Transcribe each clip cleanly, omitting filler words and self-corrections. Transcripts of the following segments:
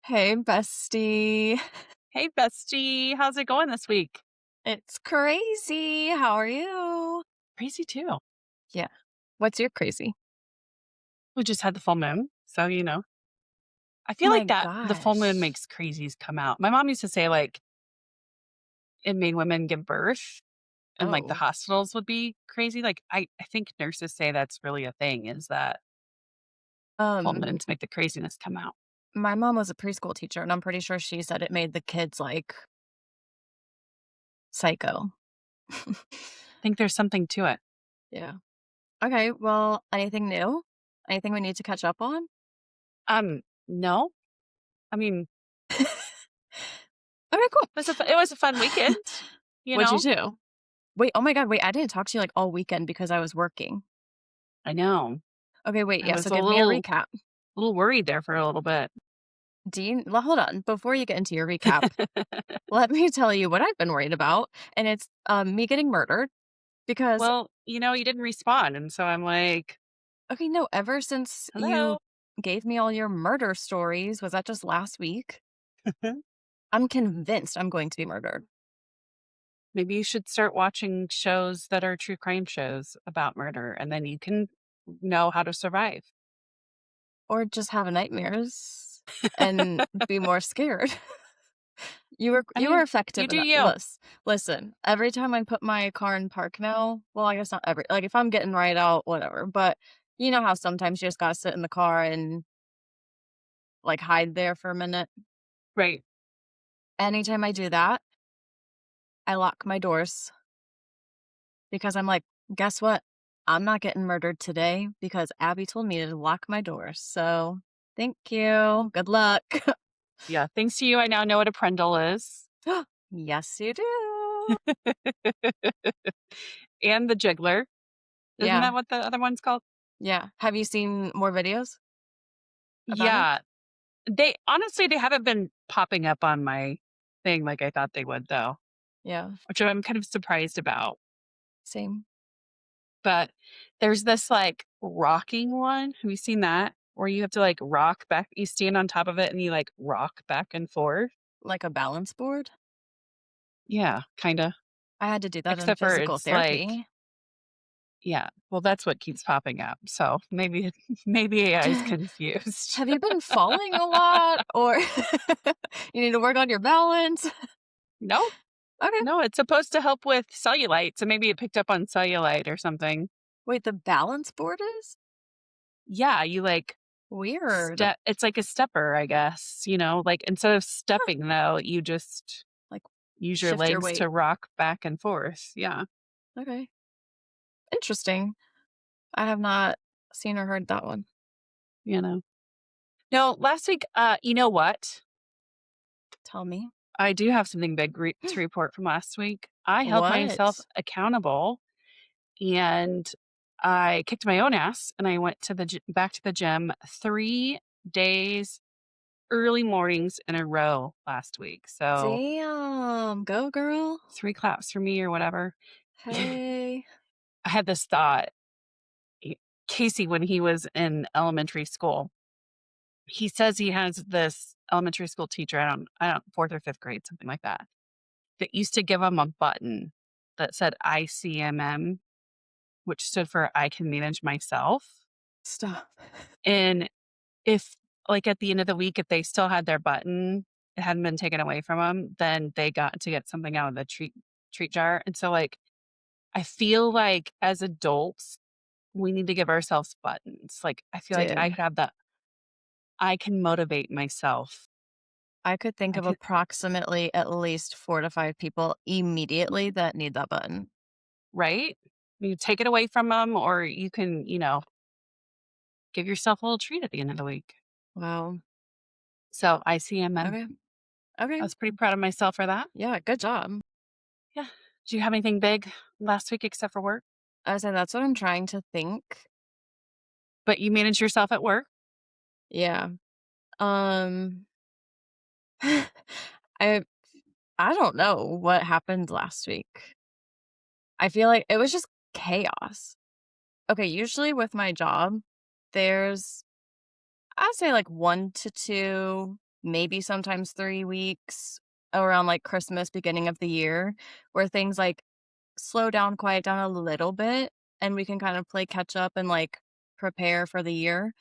Hey, bestie. Hey, bestie. How's it going this week? It's crazy. How are you? Crazy too. Yeah. What's your crazy? We just had the full moon. So, I Oh feel my like that the full moon gosh. makes crazies come out. My mom used to say, like, it made women give birth and like the Oh. hospitals would be crazy. Like, I think nurses say that's really a thing is that full Um, moons make the craziness come out. my mom was a preschool teacher, and I'm pretty sure she said it made the kids like psycho. I think there's something to it. Yeah. Okay. Well, anything new? Anything we need to catch up on? No. I mean, Okay, cool. it was a fun weekend, you What'd you know? do? Wait, oh my God, wait, I didn't talk to you like all weekend because I was working. I know. Okay, wait, I yeah, was so a give me a little recap. little worried there for a little bit. Hold on. Before you get into your recap, let me tell you what I've been worried about, and it's, me getting murdered because Well, you didn't respond. And so I'm like, okay, no, ever since you hello. gave me all your murder stories, was that just last week? I'm convinced I'm going to be murdered Maybe you should start watching shows that are true crime shows about murder, and then you can know how to survive. or just have nightmares and be more scared. I You were mean, you effective do enough. you. Listen, every time I put my car in park now, well, I guess not every like, if I'm getting right out, whatever, but you know how sometimes you just gotta sit in the car and, like, hide there for a minute? Right. Anytime I do that, I lock my doors because I'm like, "Guess what? I'm not getting murdered today because Abby told me to lock my doors, so thank you. Good luck." Yeah. Thanks to you, I now know what a prendle is. Yes, you do. And the jiggler. Isn't Yeah, that what the other one's called? yeah. Have you seen more videos about it? Yeah. They haven't been popping up on my thing like I thought they would, though, Yeah, which I'm kind of surprised about. same. But there's this like rocking one. Have you seen that? Where you have to like rock back, you stand on top of it and you like rock back and forth. Like a balance board? Yeah, kind of. I had to do that in Except for physical it's like, therapy. yeah, well, that's what keeps popping up. So maybe, maybe AI is confused. Have you been falling a lot or you need to work on your balance? No, Okay. no, it's supposed to help with cellulite. So maybe it picked up on cellulite or something. Wait, the balance board is? Yeah, you like Weird. it's like a stepper, I guess, like instead of Huh, stepping though, you just like, use your shift your legs weight. to rock back and forth. Yeah. Okay. Interesting. I have not seen or heard that one. You know. No, last week, you know what? Tell me. I do have something big to report from last week. I held myself What? accountable and I kicked my own ass and I went to back to the gym 3 days, early mornings in a row last week. So Damn. Go, girl. 3 claps for me or whatever. Hey. I had this thought. Casey, when he was in elementary school, he says he has this elementary school teacher, I don't, fourth or fifth grade, something like that used to give him a button that said ICMM, which stood for I can manage myself. Stop. And if, like, at the end of the week, if they still had their button, it hadn't been taken away from them, then they got to get something out of the treat jar. And so, like, I feel like as adults, we need to give ourselves buttons. Like, I feel like I Dude, could have that. I can motivate myself. I could think I of could, approximately at least 4 to 5 people immediately that need that button. right? You take it away from them, or you can, give yourself a little treat at the end of the week. Wow. So ICMM. Okay. Okay. I was pretty proud of myself for that. Yeah, good job. Yeah. Do you have anything big last week except for work? I said that's what I'm trying to think. But you manage yourself at work? Yeah. Um, I I don't know what happened last week. I feel like it was just chaos. Okay, usually with my job, there's I'd say like 1 to 2. maybe sometimes 3 weeks around, like, Christmas, beginning of the year, where things, like, slow down, quiet down a little bit, and we can kind of play catch up and, like, prepare for the year.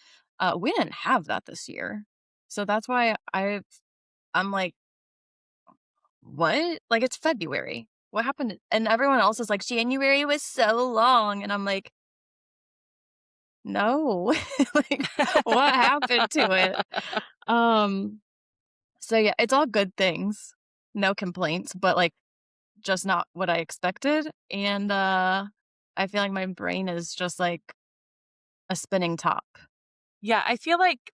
We didn't have that this year. So that's why I'm like, "What?" Like, it's February. What happened? And everyone else is like, "January was so long," and I'm like, "No." Like, what happened to it? Um, so yeah, it's all good things. No complaints, but, like, just not what I expected, and, I feel like my brain is just like a spinning top. Yeah, I feel like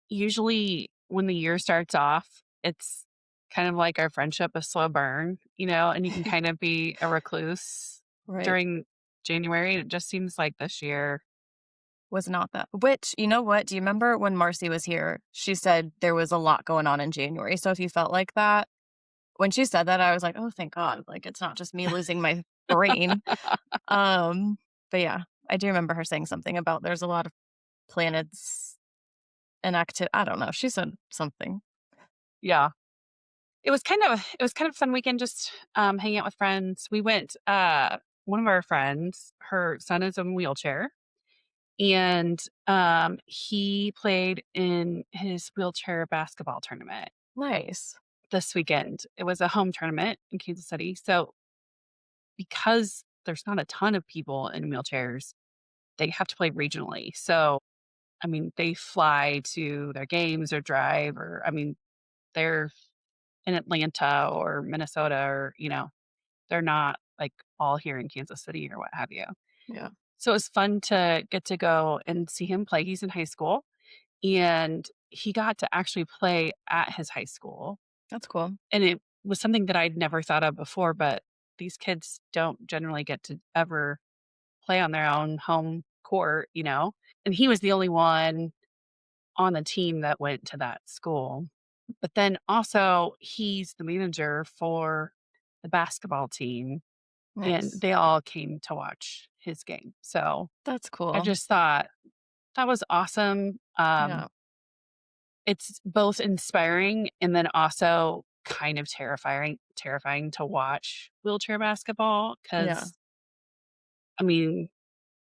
usually when the year starts off, it's kind of like our friendship, a slow burn, and you can kind of be a recluse Right. during January. It just seems like this year. Was not that which, you know what? Do you remember when Marcy was here? She said there was a lot going on in January, so if you felt like that when she said that, I was like, "Oh, thank God, like, it's not just me losing my brain." Um, but yeah, I do remember her saying something about there's a lot of planets and I don't know, she said something. Yeah. It was kind of a fun weekend just hanging out with friends. We went one of our friends, her son is in a wheelchair, and he played in his wheelchair basketball tournament Nice. this weekend. It was a home tournament in Kansas City. So because there's not a ton of people in wheelchairs, they have to play regionally. So I mean, they fly to their games or drive, or I mean, they're in Atlanta or Minnesota, or they're not like all here in Kansas City or what have you. Yeah, So it was fun to get to go and see him play. He's in high school, and he got to actually play at his high school. that's cool. And it was something that I'd never thought of before, but these kids don't generally get to ever play on their own home court. And he was the only one on the team that went to that school. But then also, he's the manager for the basketball team, and Nice. they all came to watch his game. So That's I cool. just thought that was awesome. Yeah, It's both inspiring and then also kind of terrifying to watch wheelchair basketball yeah, because, I mean,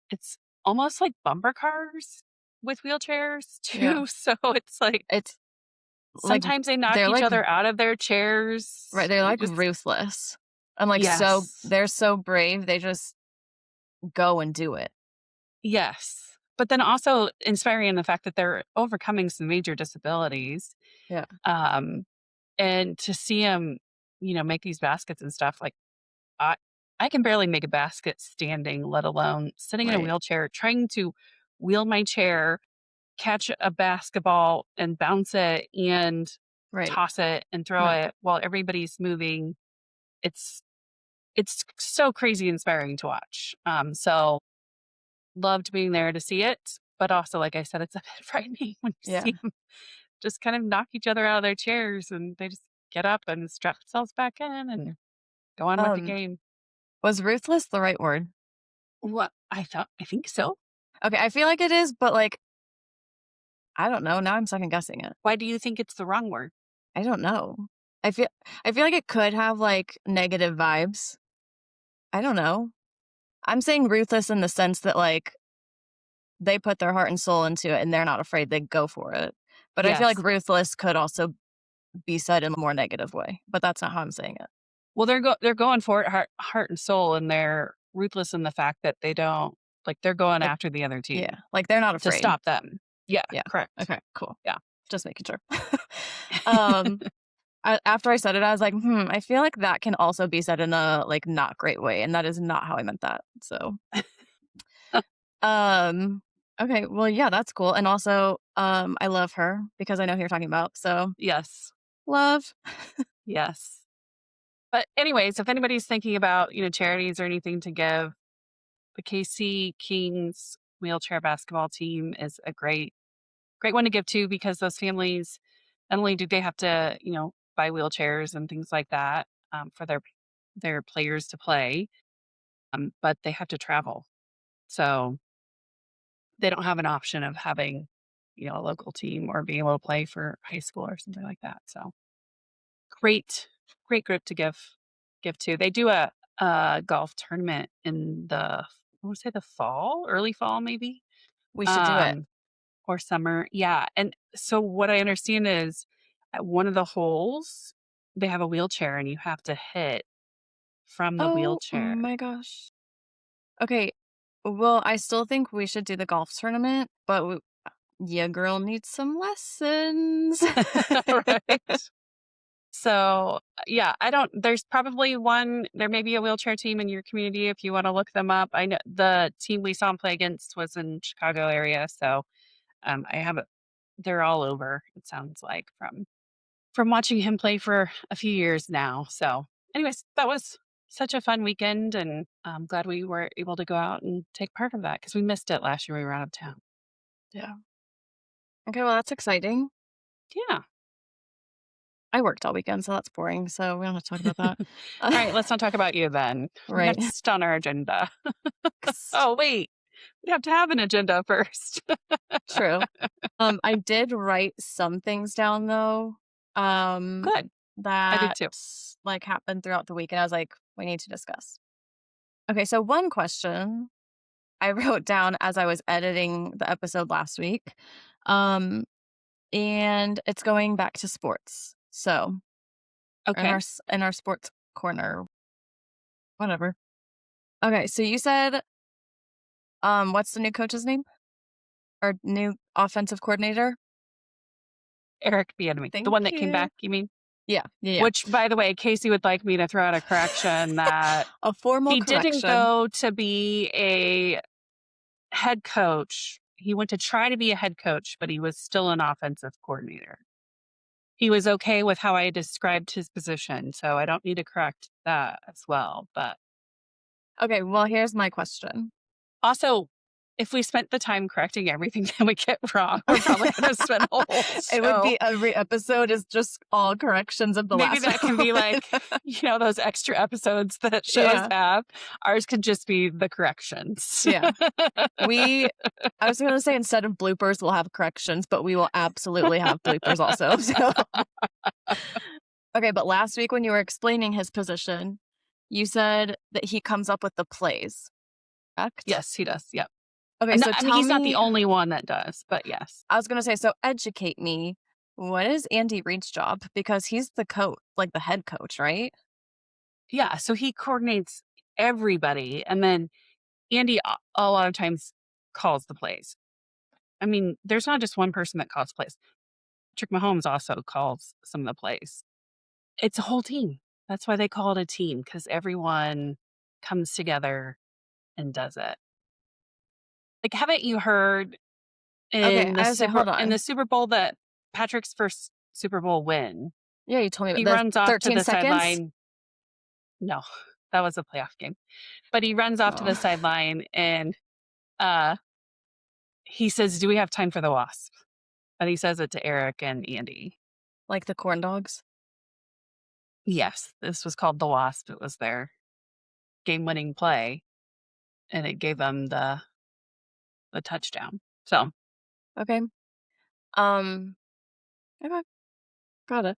it's almost like bumper cars with wheelchairs yeah. too. So it's like It's like sometimes they knock they're each like other out of their right, chairs. they're They like just ruthless. And like Yes. they're so brave, they just go and do it. Yes. But then also inspiring in the fact that they're overcoming some major disabilities. Yeah, Um, and to see them, make these baskets and stuff, like I I can barely make a basket standing, let alone sitting in a right, wheelchair, trying to wheel my chair, catch a basketball and bounce it and right. toss it and throw No, it while everybody's moving. It's it's so crazy inspiring to watch. So loved being there to see it, but also, like I said, it's a bit frightening when you yeah. see them just kind of knock each other out of their chairs and they just get up and strap themselves back in and go on with the Um, game. was ruthless the right word? What I think so. Okay, I feel like it is, but like, I don't know, now I'm second guessing it. Why do you think it's the wrong word? I don't know. I feel I feel like it could have like negative vibes. I don't know. I'm saying ruthless in the sense that like they put their heart and soul into it and they're not afraid, they go for it. But I feel like Yes. ruthless could also be said in a more negative way, but that's not how I'm saying it. Well, they're going for it heart and soul, and they're ruthless in the fact that they don't like they're going Like, after the other yeah, team like they're not to afraid. stop them. Yeah, Yeah. correct. Okay, cool. Yeah. Just making sure. um, after I said it, I was like, I feel like that can also be said in a like not great way, and that is not how I meant that. So, um, okay, well, yeah, that's cool. And also, I love her because I know who you're talking about. So, Yes. love. Yes. But anyways, if anybody's thinking about, charities or anything to give, the KC Kings wheelchair basketball team is a great one to give to because those families, not only do they have to, buy wheelchairs and things like that for their players to play, but they have to travel. So they don't have an option of having a local team or being able to play for high school or something like that. So great, great group to give to. They do a golf tournament in I want to say the fall, early fall, maybe, We should do it. um, or summer. Yeah. And so what I understand is at one of the holes, they have a wheelchair and you have to hit from the Oh wheelchair. my gosh. Okay. Well, I still think we should do the golf tournament, but yeah, girl needs some lessons. Right. So, yeah, I don't there's probably there may be a wheelchair team in your community if you wanna look them up. I know the team we saw him play against was in Chicago area, so, I have a they're all over, it sounds like, from watching him play for a few years now. So, anyways, that was such a fun weekend, and I'm glad we were able to go out and take part of that because we missed it last year we were out of town. Yeah. Okay, well, that's exciting. Yeah. I worked all weekend, so that's boring. So we don't have to talk about that. Alright, let's not talk about you then. Right. Next on our agenda. Oh, wait. We have to have an agenda first. True. I did write some things down though, um, Good. I did that too. like happened throughout the week, and I was like, we need to discuss. Okay, so one question I wrote down as I was editing the episode last week, um, and it's going back to sports. So Okay. in our sports corner, whatever. Okay, so you said, what's the new coach's name or new offensive coordinator? Eric Bieniemy. The Thank one that came you. back, you mean? Yeah, yeah, yeah. Which, by the way, Casey would like me to throw out a correction that A formal he didn't correction. go to be a head coach. He went to try to be a head coach, but he was still an offensive coordinator. He was okay with how I described his position, so I don't need to correct that as well. But Okay, well, here's my question. also, if we spent the time correcting everything that we get wrong, we're probably going to spend a whole It would show. be every episode is just all corrections of the Maybe last that can one. be like, those extra episodes that shows Yeah, have. Ours could just be the corrections. yeah. We I was gonna say instead of bloopers, we'll have corrections, but we will absolutely have bloopers also. So okay, but last week when you were explaining his position, you said that he comes up with the plays, correct? Yes, he does. Yep. Okay, And so I mean, tell he's not the me only one that does, but yes. I was gonna say, so educate me. What is Andy Reid's job? Because he's the coach, like the head coach, right? Yeah. So he coordinates everybody. And then Andy a lot of times calls the plays. I mean, there's not just one person that calls plays. Trick Mahomes also calls some of the plays. It's a whole team. That's why they call it a team because everyone comes together and does it. Like, haven't you heard Okay, I would say, hold in the on. Super Bowl that Patrick's first Super Bowl win, Yeah, you told me he about the runs off to 13 the seconds? sideline. No, that was a playoff game. But he runs off to the Oh, sideline and uh he says, "Do we have time for the Wasp?" And he says it to Eric and Andy. like the corn dogs? Yes, this was called the Wasp. It was their game-winning play, and it gave them the touchdown. So, Okay. Um, okay, got it.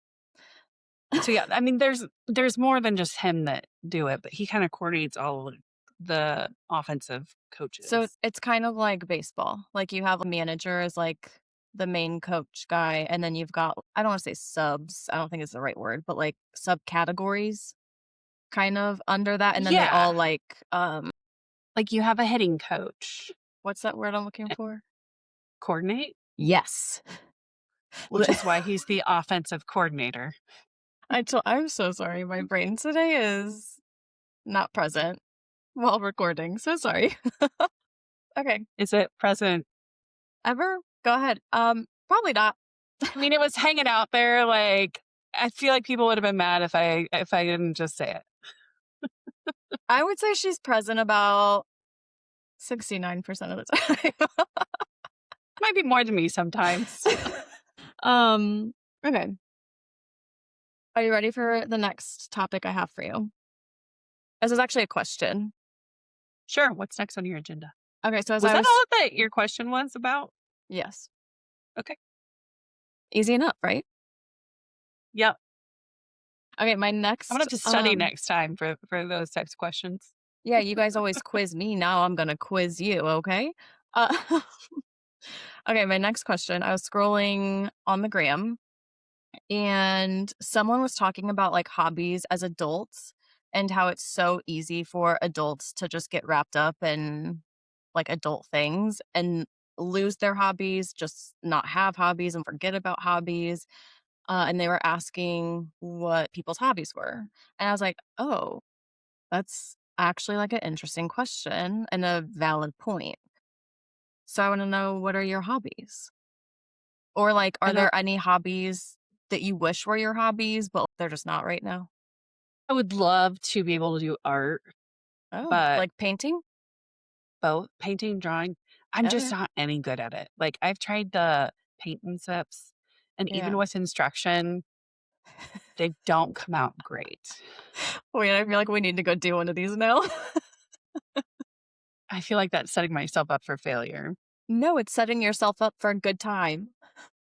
yeah, I mean, there's more than just him that do it, but he kind of coordinates all of the offensive So coaches. it's kind of like baseball. Like you have a manager as like the main coach guy, and then you've got I don't want to say subs. I don't think it's the right word, but like subcategories kind of under that, and then they all Yeah, like like you have a hitting coach, what's that word I'm looking eh, for? coordinate, Yes. which is why he's the offensive coordinator. I'm so sorry. My brain today is not present while recording. So sorry. Okay. Is it present? Ever? Go ahead. Probably not. I mean, it was hanging out there. Like, I feel like people would have been mad if I didn't just say it. I would say she's present about 69% of the time. Might be more than me sometimes. Um, okay. Are you ready for the next topic I have for you? This is actually a question. Sure. What's next on your agenda? Okay, so as Was I that was all that your question was about? yes. Okay. Easy enough, right? Yep. Okay, my I'm gonna next, have to study next time for those types of questions. yeah, you guys always quiz me, now I'm gonna quiz you, okay? Uh, okay, my next question, I was scrolling on the gram, and someone was talking about, like, hobbies as adults and how it's so easy for adults to just get wrapped up in, like, adult things and lose their hobbies, just not have hobbies and forget about hobbies, and they were asking what people's hobbies were, and I was like, "Oh, that's actually, like, an interesting question and a valid point." So I wanna know, what are your hobbies? Or, like, I are don't there any hobbies that you wish were your hobbies, but they're just not right now? I would love to be able to do art, Oh, but like painting? both painting, drawing, I'm just Okay. not any good at it. Like, I've tried the paint and sips, and even Yeah. with instruction, they don't come out great. Wait, I feel like we need to go do one of these now. I feel like that's setting myself up for failure. No, it's setting yourself up for a good time.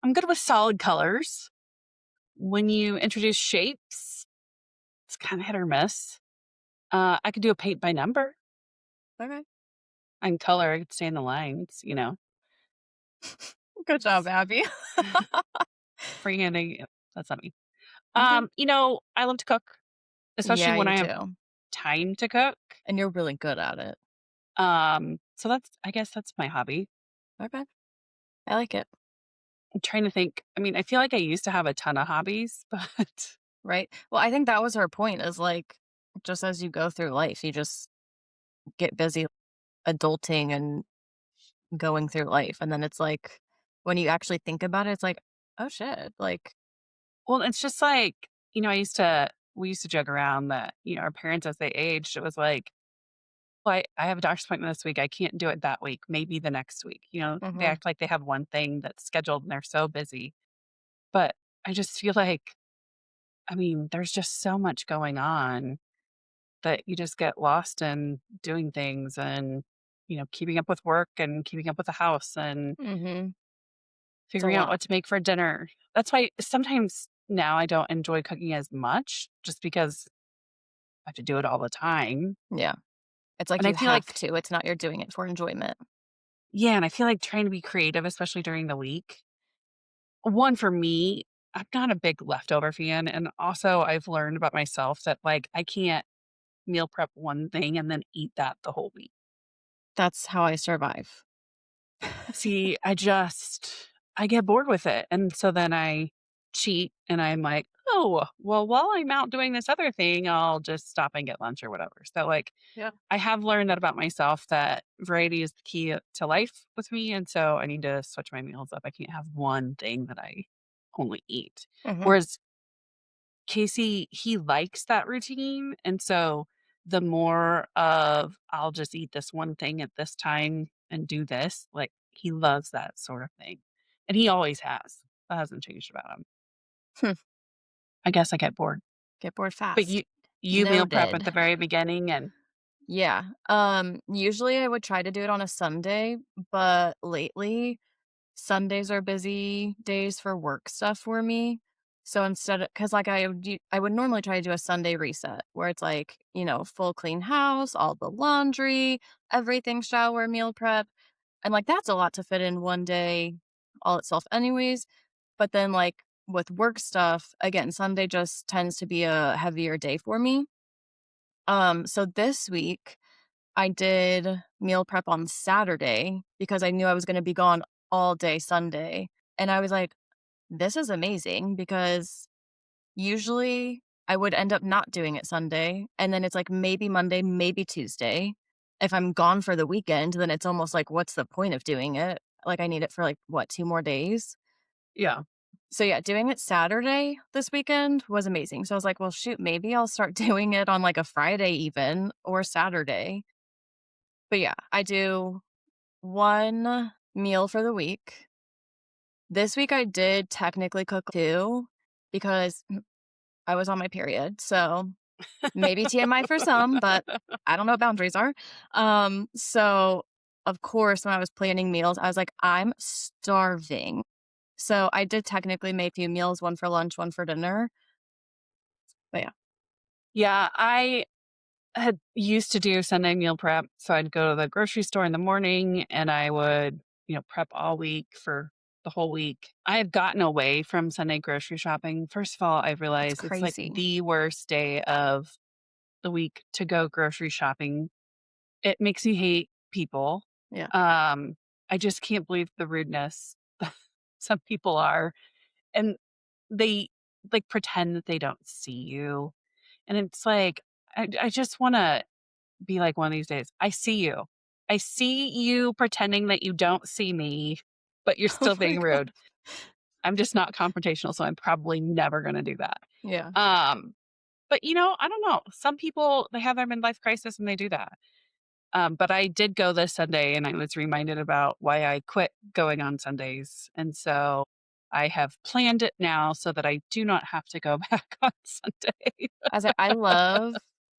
I'm good with solid colors. When you introduce shapes, it's kinda hit or miss. I could do a paint by number. Okay. And color, I could stay in the lines, you know? Good job, Abby. Freehanding, that's not me. Okay. I love to cook, especially Yeah, when you I have do, time to cook. and you're really good at it. So that's I guess that's my hobby. Okay. I like it, I'm trying to think. I mean, I feel like I used to have a ton of hobbies, but right? Well, I think that was her point is, like, just as you go through life, you just get busy adulting and going through life, and then it's like, when you actually think about it, it's like, "Oh, shit," like well, it's just like, we used to joke around that, our parents as they aged, it was like, well, I have a doctor's appointment this week. I can't do it that week. Maybe the next week. They mhm, act like they have one thing that's scheduled and they're so busy. But I just feel like, I mean, there's just so much going on that you just get lost in doing things and, keeping up with work and keeping up with the house and mhm. It's a figuring out lot. what to make for dinner. That's why sometimes now I don't enjoy cooking as much just because I have to do it all the time. Yeah. It's like And I you feel have like, to, it's not you're doing it for enjoyment. yeah, and I feel like trying to be creative, especially during the week. One, for me, I'm not a big leftover fan. And also, I've learned about myself that, like, I can't meal prep one thing and then eat that the whole week. That's how I survive. See, I get bored with it, and so then I cheat, and I'm like, "Oh, well, while I'm out doing this other thing, I'll just stop and get lunch or whatever." So, like, Yeah. I have learned that about myself that variety is the key to life with me, and so I need to switch my meals up. I can't have one thing that I only eat. Mhm, Whereas Casey, he likes that routine, and so the more of I'll just eat this one thing at this time and do this, like, he loves that sort of thing, and he always has. That hasn't changed about him. hmm, I guess I get bored. get bored But fast. you meal prep at Noted. the very beginning and Yeah, usually I would try to do it on a Sunday, but lately, Sundays are busy days for work stuff for me. So instead of, because like, I would normally try to do a Sunday reset where it's like, full clean house, all the laundry, everything, shower, meal prep, and, like, that's a lot to fit in one day all itself anyways. But then, like, with work stuff, again, Sunday just tends to be a heavier day for me. So this week, I did meal prep on Saturday because I knew I was gonna be gone all day Sunday, and I was like, "This is amazing," because usually I would end up not doing it Sunday, and then it's like maybe Monday, maybe Tuesday. If I'm gone for the weekend, then it's almost like, what's the point of doing it? Like, I need it for, like, what, 2 more days? yeah. So, yeah, doing it Saturday this weekend was amazing. So I was like, "Well, shoot, maybe I'll start doing it on, like, a Friday even or Saturday." But, yeah, I do 1 meal for the week. This week, I did technically cook 2 because I was on my period, so maybe TMI for some, but I don't know what boundaries are. So, of course, when I was planning meals, I was like, "I'm starving." So I did technically make 2 meals, 1 for lunch, 1 for dinner, but yeah, Yeah, I had used to do Sunday meal prep, so I'd go to the grocery store in the morning and I would, prep all week for the whole week. I have gotten away from Sunday grocery shopping. First of all, I it's realized it's like crazy. the worst day of the week to go grocery shopping. It makes me hate people. Yeah. Um, I just can't believe the rudeness some people are. And they like pretend that they don't see you. And it's like, I just want to be like one of these days. I see you. I see you pretending that you don't see me, but you're Oh still my being god. rude. I'm just not confrontational, so I'm probably never going to do that. Yeah. Um, but I don't know. Some people they have their midlife crisis and they do that. But I did go this Sunday and I was reminded about why I quit going on Sundays. And so I have planned it now so that I do not have to go back on Sunday.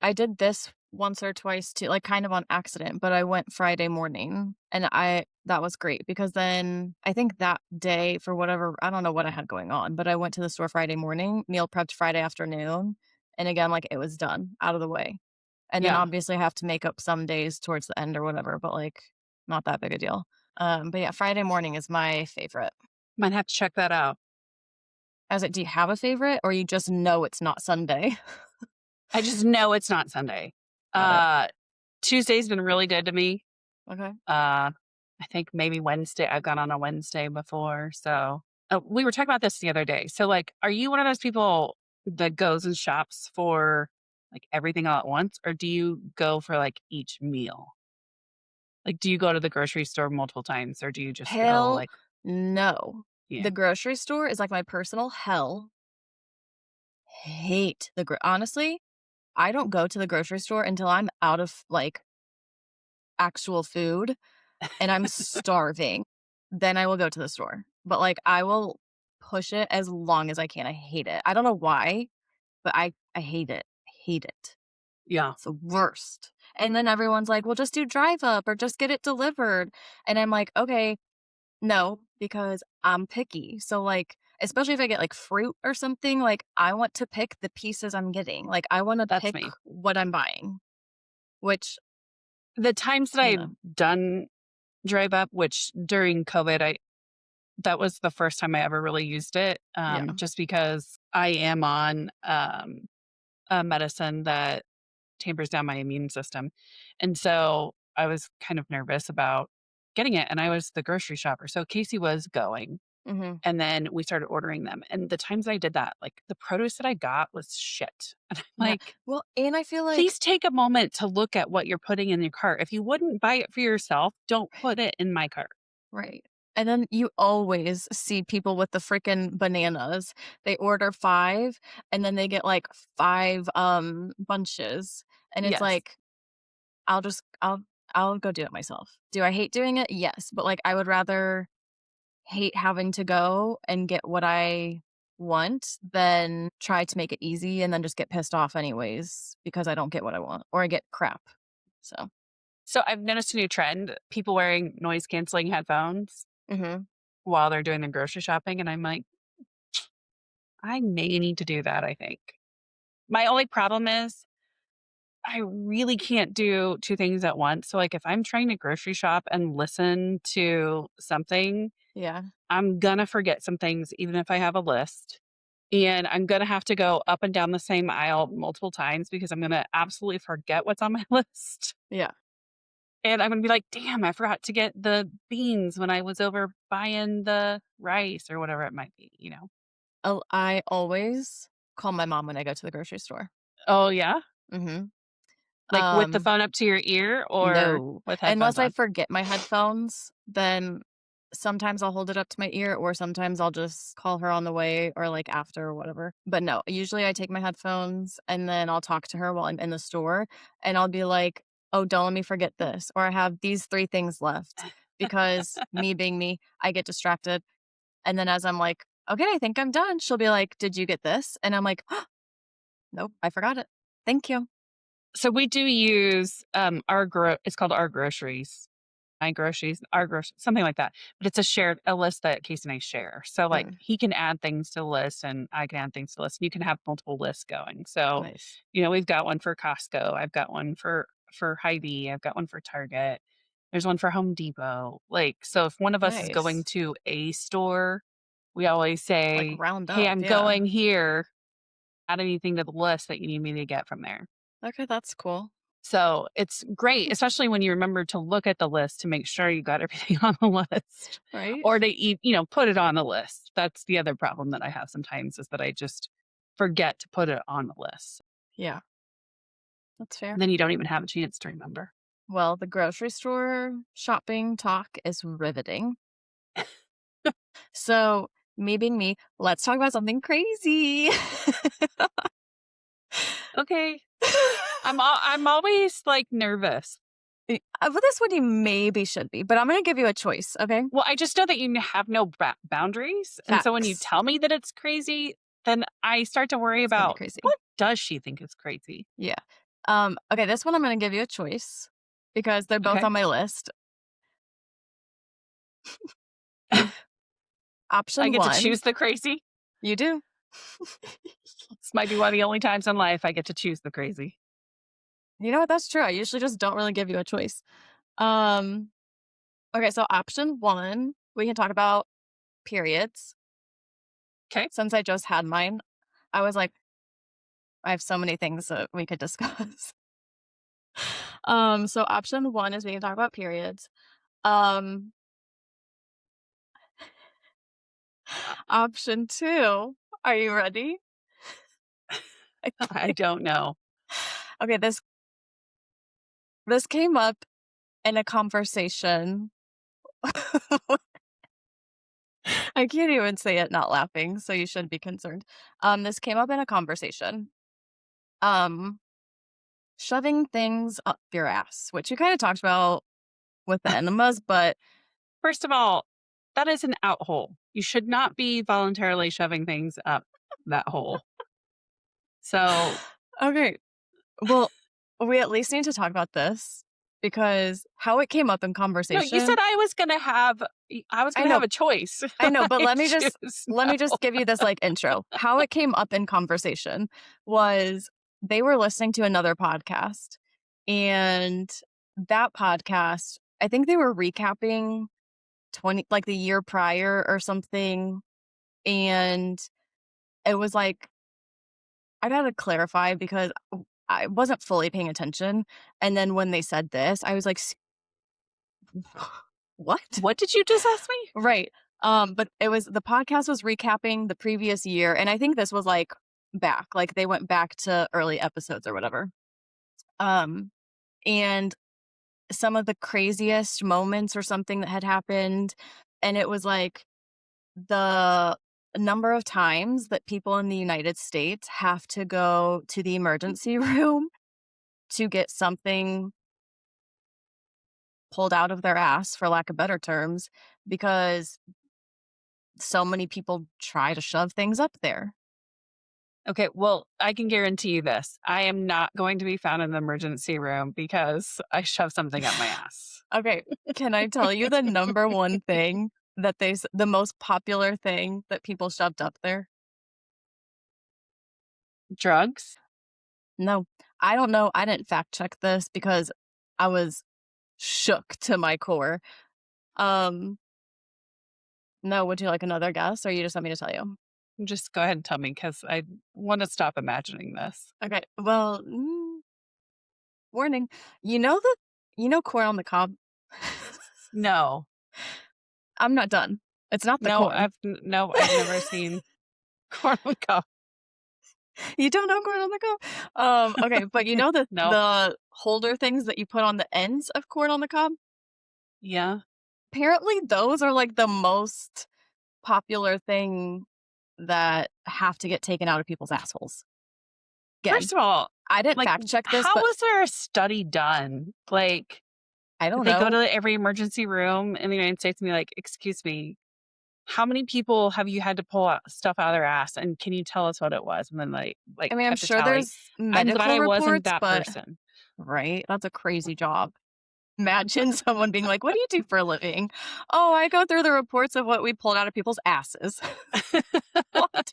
I did this once or twice too, like, kind of on accident, but I went Friday morning, and I that was great because then I think that day for whatever I don't know what I had going on, but I went to the store Friday morning, meal prepped Friday afternoon, and again, like, it was done, out of the way. And then Yeah, obviously I have to make up some days towards the end or whatever, but, like, not that big a deal. But yeah, Friday morning is my favorite. might have to check that out. I was like, "Do you have a favorite or you just know it's not Sunday?" I just know it's not Sunday. Got it. Uh, Tuesday's been really good to me. Okay. I think maybe Wednesday, I've gone on a Wednesday before. So we were talking about this the other day. So, like, are you one of those people that goes and shops for like everything all at once, or do you go for like each meal? Like, do you go to the grocery store multiple times, or do you just go Hell like, no. yeah, The grocery store is like my personal hell. Hate the honestly, I don't go to the grocery store until I'm out of, like, actual food and I'm starving. Then I will go to the store. But, like, I will push it as long as I can. I hate it. I don't know why, but I hate it. I hate it. yeah, It's the worst. And then everyone's like, "Well, just do drive up or just get it delivered." And I'm like, "Okay, no, because I'm picky." So, like, especially if I get, like, fruit or something, like, I want to pick the pieces I'm getting. Like, I wanna that's pick me. what I'm buying, which, The times that you I've know. done drive up, which during COVID, that was the first time I ever really used it, Yeah. just because I am on a medicine that tampers down my immune system. And so I was kind of nervous about getting it. And I was the grocery shopper. So Casey was going. Mhm. And then we started ordering them. And the times I did that, like the produce that I got was shit. And I'm Yeah. like, Well, and I feel like please take a moment to look at what you're putting in your cart. If you wouldn't buy it for yourself, don't put it in my cart. right. And then you always see people with the freaking bananas. They order 5, and then they get, like, 5, bunches, and it's Yes. like, I'll just I'll go do it myself. Do I hate doing it? Yes, but, like, I would rather hate having to go and get what I want than try to make it easy and then just get pissed off anyways because I don't get what I want or I get crap. So, So I've noticed a new trend, people wearing noise canceling headphones mhm, while they're doing their grocery shopping. And I'm like, I may need to do that, I think. My only problem is I really can't do 2 things at once. So, like, if I'm trying to grocery shop and listen to something, yeah, I'm gonna forget some things even if I have a list, and I'm gonna have to go up and down the same aisle multiple times because I'm gonna absolutely forget what's on my list, yeah. and I'm gonna be like, "Damn, I forgot to get the beans when I was over buying the rice," or whatever it might be, you know? Oh, I always call my mom when I go to the grocery store. Oh, yeah? Mhm. Like, with the Um phone up to your ear or No. with headphones Unless I on? forget my headphones, then sometimes I'll hold it up to my ear or sometimes I'll just call her on the way or, like, after or whatever. But no, usually I take my headphones and then I'll talk to her while I'm in the store, and I'll be like, "Oh, don't let me forget this," or, "I have these 3 things left," because me being me, I get distracted, and then as I'm like, "Okay, I think I'm done," she'll be like, "Did you get this?" And I'm like, "Nope, I forgot it. Thank you." So we do use, it's called Our Groceries. my groceries, our groceries, something like that. But it's a list that Casey and I share. So like Mm, he can add things to the list and I can add things to the list. And you can have multiple lists going. So, nice. we've got one for Costco. I've got one for Hy-Vee. I've got one for Target. There's one for Home Depot. Like, so if one of us is going Nice. to a store, we always Like say, round "Hey, up, I'm yeah. going here. Add anything to the list that you need me to get from there." Okay, that's cool. So, it's great, especially when you remember to look at the list to make sure you got everything on the list Right? or to put it on the list. That's the other problem that I have sometimes is that I just forget to put it on the list. Yeah, that's fair. Then you don't even have a chance to remember. Well, the grocery store shopping talk is riveting. So, me being me, let's talk about something crazy. Okay. I'm always, like, nervous. Well, this one you maybe should be, but I'm gonna give you a choice, okay? Well, I just know that you have no boundaries, and so when you Facts. tell me that it's crazy, then I start to worry It's gonna be about crazy. what does she think is crazy? Yeah. Okay, this one I'm gonna give you a choice because they're both Okay. on my list. I Option get to 1, choose the crazy. you do. This might be one of the only times in life I get to choose the crazy. You know what? That's true. I usually just don't really give you a choice. Um, okay, so option 1, we can talk about periods. Okay. Since I just had mine, I was like, I have so many things that we could discuss. So option 1 is we can talk about periods. Um, Uh, Option 2, are you ready? I don't know. Okay, this came up in a conversation. I can't even say it not laughing, so you shouldn't be concerned. This came up in a conversation. Um, Shoving things up your ass, which you kind of talked about with the enemas, but First of all, that is an out hole. You should not be voluntarily shoving things up that hole. So, okay. Well, we at least need to talk about this because how it came up in no, you said conversation. I was I gonna have know, a choice. I know, but I choose let me no. just give you this like intro. How it came up in conversation was they were listening to another podcast, and that podcast, I think they were recapping 20 like the year prior or something, and it was like I gotta clarify because I wasn't fully paying attention, and then when they said this, I was like, "What?" What did you just ask me? Right. But it was the podcast was recapping the previous year, and I think this was, like, like, they went back to early episodes or whatever. Um, and some of the craziest moments or something that had happened, and it was, like, the number of times that people in the United States have to go to the emergency room to get something pulled out of their ass, for lack of better terms, because so many people try to shove things up there. Okay, well, I can guarantee you this. I am not going to be found in the emergency room because I shoved something up my ass. Okay, can I tell you the number one thing that the most popular thing that people shoved up there? Drugs? No, I don't know. I didn't fact check this because I was shook to my core. Um, no, would you like another guess or you just want me to tell you? Just go ahead and tell me because I want to stop imagining this. Okay, well, warning. You know corn on the cob? No. I'm not done. It's not the No, corn. no, I've never seen corn on the cob. You don't know corn on the cob? Okay, but you know No. the holder things that you put on the ends of corn on the cob? Yeah. Apparently, those are, like, the most popular thing that have to get taken out of people's assholes. Again, First of all, I didn't like, fact check this, how but was there a study done? Like, I did don't they go know. to every emergency room in the United States and be like, "Excuse me, how many people have you had to pull out stuff out of their ass, and can you tell us what it was?" And then, I mean, I'm kept a sure tally. there's I'm glad medical I wasn't reports, that but person. right? That's a crazy job. imagine someone being like, "What do you do for a living?" "Oh, I go through the reports of what we pulled out of people's asses." What?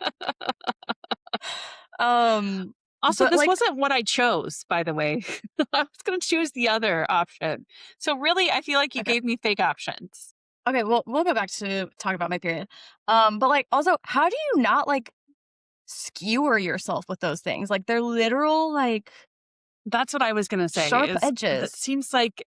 Um, Also, but, this like wasn't what I chose, by the way. I was gonna choose the other option. So, really, I feel like you okay. gave me fake options. Okay, well, we'll go back to talk about my period. But, like, also, how do you not, like, skewer yourself with those things? Like, they're literal, like, That's what I was gonna say sharp is that edges. seems like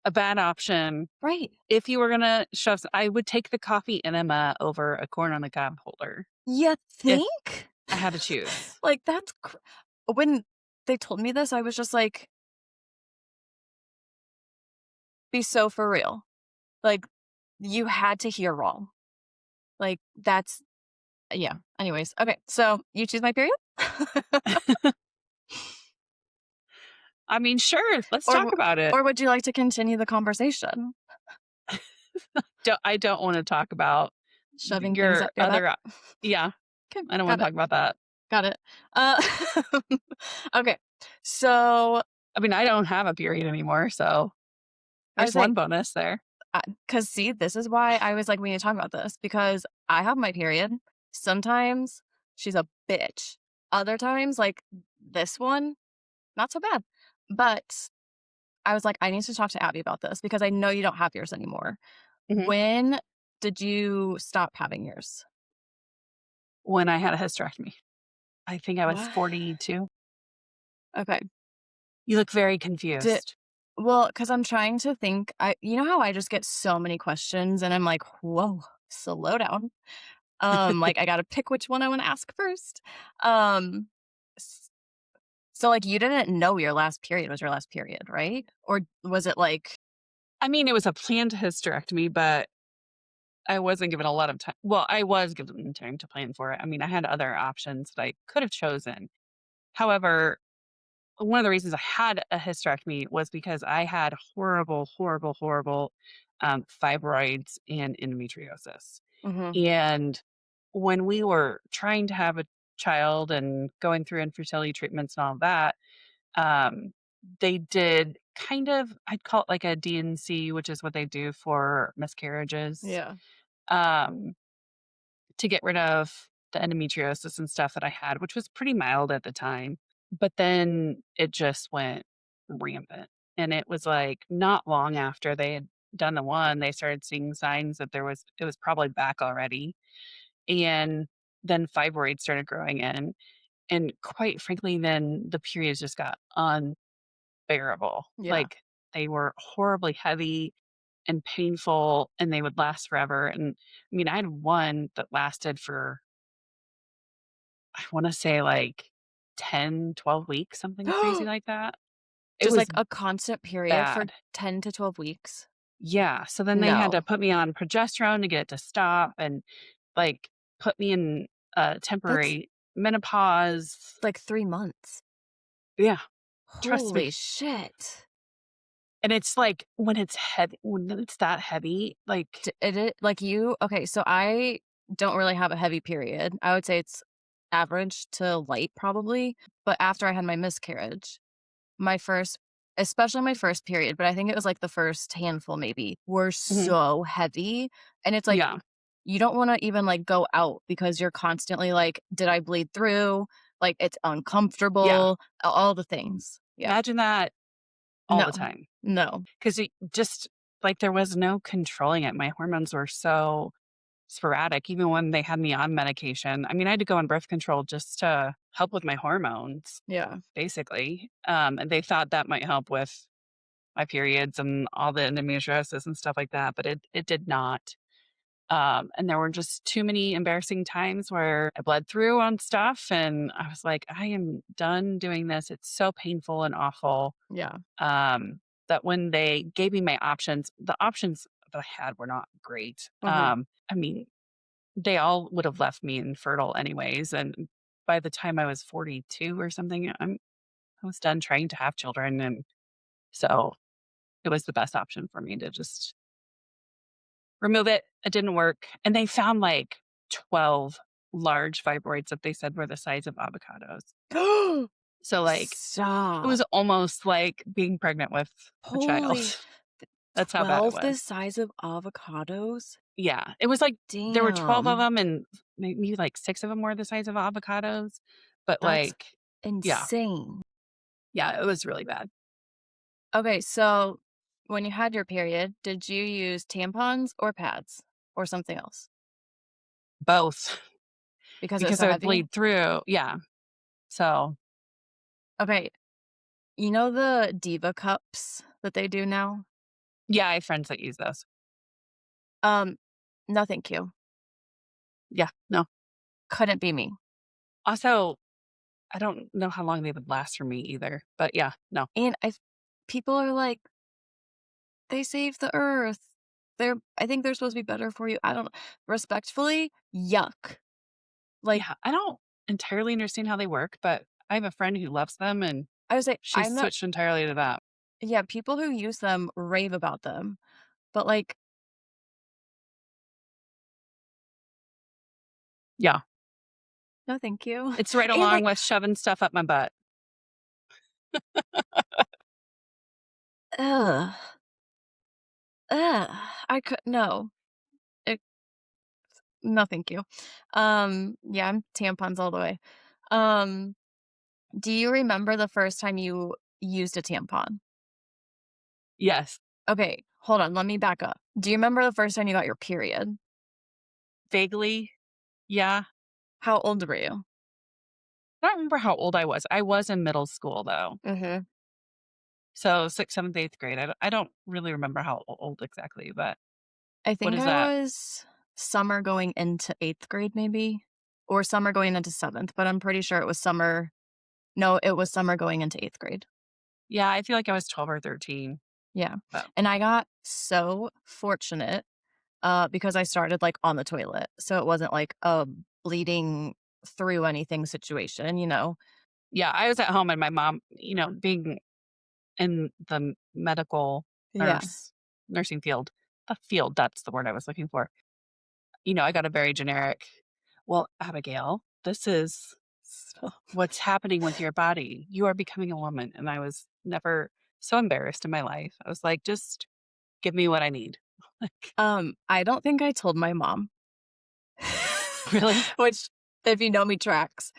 a bad option. Right. If you were gonna shove I would take the coffee enema over a corn on the cob holder You if think? I had to choose. Like, when they told me this, I was just like, "Be so for real." Like, you had to hear wrong. Like, that's yeah. Anyways, okay, so you choose my period? I mean, sure, let's Or talk w about it. or would you like to continue the conversation? I don't wanna talk about Shoving things your up your butt? other yeah, Okay, I don't wanna got it, talk about that. got it. Uh, okay, so I mean, I don't have a period anymore, so I was there's saying, one bonus there. because see, this is why I was like, we need to talk about this because I have my period. Sometimes she's a bitch. Other times, like this one, not so bad. But I was like, I need to talk to Abby about this because I know you don't have yours anymore. Mhm. When did you stop having yours? When I had a hysterectomy. I think I was What? 42. Okay. You look very Did confused. Well, because I'm trying to think. You know how I just get so many questions and I'm like, whoa, slow down. Like I gotta pick which one I want to ask first. Um, s- so like you didn't know your last period was your last period, right? Or was it like, I mean, it was a planned hysterectomy, but I wasn't given a lot of time. Well, I was given time to plan for it. I mean, I had other options that I could have chosen. However, one of the reasons I had a hysterectomy was because I had horrible, horrible, horrible fibroids and endometriosis. hmm And when we were trying to have a child and going through infertility treatments and all that, um, they did kind of, I'd call it like a DNC, which is what they do for miscarriages, yeah, um, to get rid of the endometriosis and stuff that I had, which was pretty mild at the time. But then it just went rampant. And it was like not long after they had done the one, they started seeing signs that it was probably back already. And then fibroids started growing in. And quite frankly, then the periods just got unbearable. yeah, Like they were horribly heavy and painful and they would last forever. And I mean, I had one that lasted for, I want to say like 10, 12 weeks, something crazy like that. It just was like a constant period for bad. 10 to 12 weeks. Yeah. So then they had to No, put me on progesterone to get it to stop and like put me in that's temporary menopause. like 3 months. Yeah. Trust me. Holy shit! And it's like when it's that heavy, like Like you okay, so I don't really have a heavy period. I would say it's average to light probably, but after I had my miscarriage, my first especially my first period, but I think it was like the first handful maybe, were mhm, so heavy, and it's like yeah, you don't wanna even, like, go out because you're constantly like, "Did I bleed through?" Like, it's yeah. uncomfortable, all the things. Yeah. Imagine that all No. the time. No. 'Cause it just like, there was no controlling it. My hormones were so sporadic even when they had me on medication. I mean, I had to go on birth control just to help with my hormones, Yeah. basically, and they thought that might help with my periods and all the endometriosis and stuff like that, but it did not. And there were just too many embarrassing times where I bled through on stuff, and I was like, "I am done doing this. It's so painful and awful." Yeah. That when they gave me my options, the options that I had were not great. Mhm. I mean, they all would have left me infertile anyways. And by the time I was 42 or something, I was done trying to have children. And so it was the best option for me to just remove it. It didn't work. And they found like 12 large fibroids that they said were the size of avocados. So like it Stop. was almost like being pregnant with a Holy child. That's how bad it 12 the was. size of avocados? Yeah, it was like there were 12 of Damn. them, and maybe, like, 6 of them were the size of avocados, but, That's like yeah, insane. yeah, it was really bad. Okay, so when you had your period, did you use tampons or pads or something else? Both, Because it was because so I would heavy? bleed through yeah, so Okay, you know the Diva cups that they do now? yeah, I have friends that use those. Um, no, thank you. Yeah, no. Couldn't be me. Also, I don't know how long they would last for me either, but yeah, no. And people are like, they save the earth. I think they're supposed to be better for you. I don't respectfully, yuck. Like, Yeah, I don't entirely understand how they work, but I have a friend who loves them, and I would say, she's I'm not, switched entirely to that. yeah, people who use them rave about them. But like, Yeah, no, thank you. it's right And along like, with shoving stuff up my butt. ugh, ugh, I could, no, it, no, thank you. Yeah, I'm tampons all the way. Um, do you remember the first time you used a tampon? Yes, Okay, hold on, let me back up. Do you remember the first time you got your period? vaguely, yeah. How old were you? I don't remember how old I was. I was in middle school, though. Mhm. So 6th, 7th, 8th grade. I don't really remember how old exactly, but I what think is I that? was summer going into 8th grade maybe, or summer going into 7th, but I'm pretty sure it was summer. No, it was summer going into 8th grade. Yeah, I feel like I was 12 or 13, Yeah, but and I got so fortunate, because I started, like, on the toilet, so it wasn't like a bleeding through anything situation, you know? yeah, I was at home and my mom, being in the medical Yeah. nursing field, that's the word I was looking for. I got a very generic, "Well, Abigail, this is So what's happening with your body. You are becoming a woman." And I was never so embarrassed in my life. I was like, "Just give me what I need." Like, I don't think I told my mom, really? which, if you know me, tracks.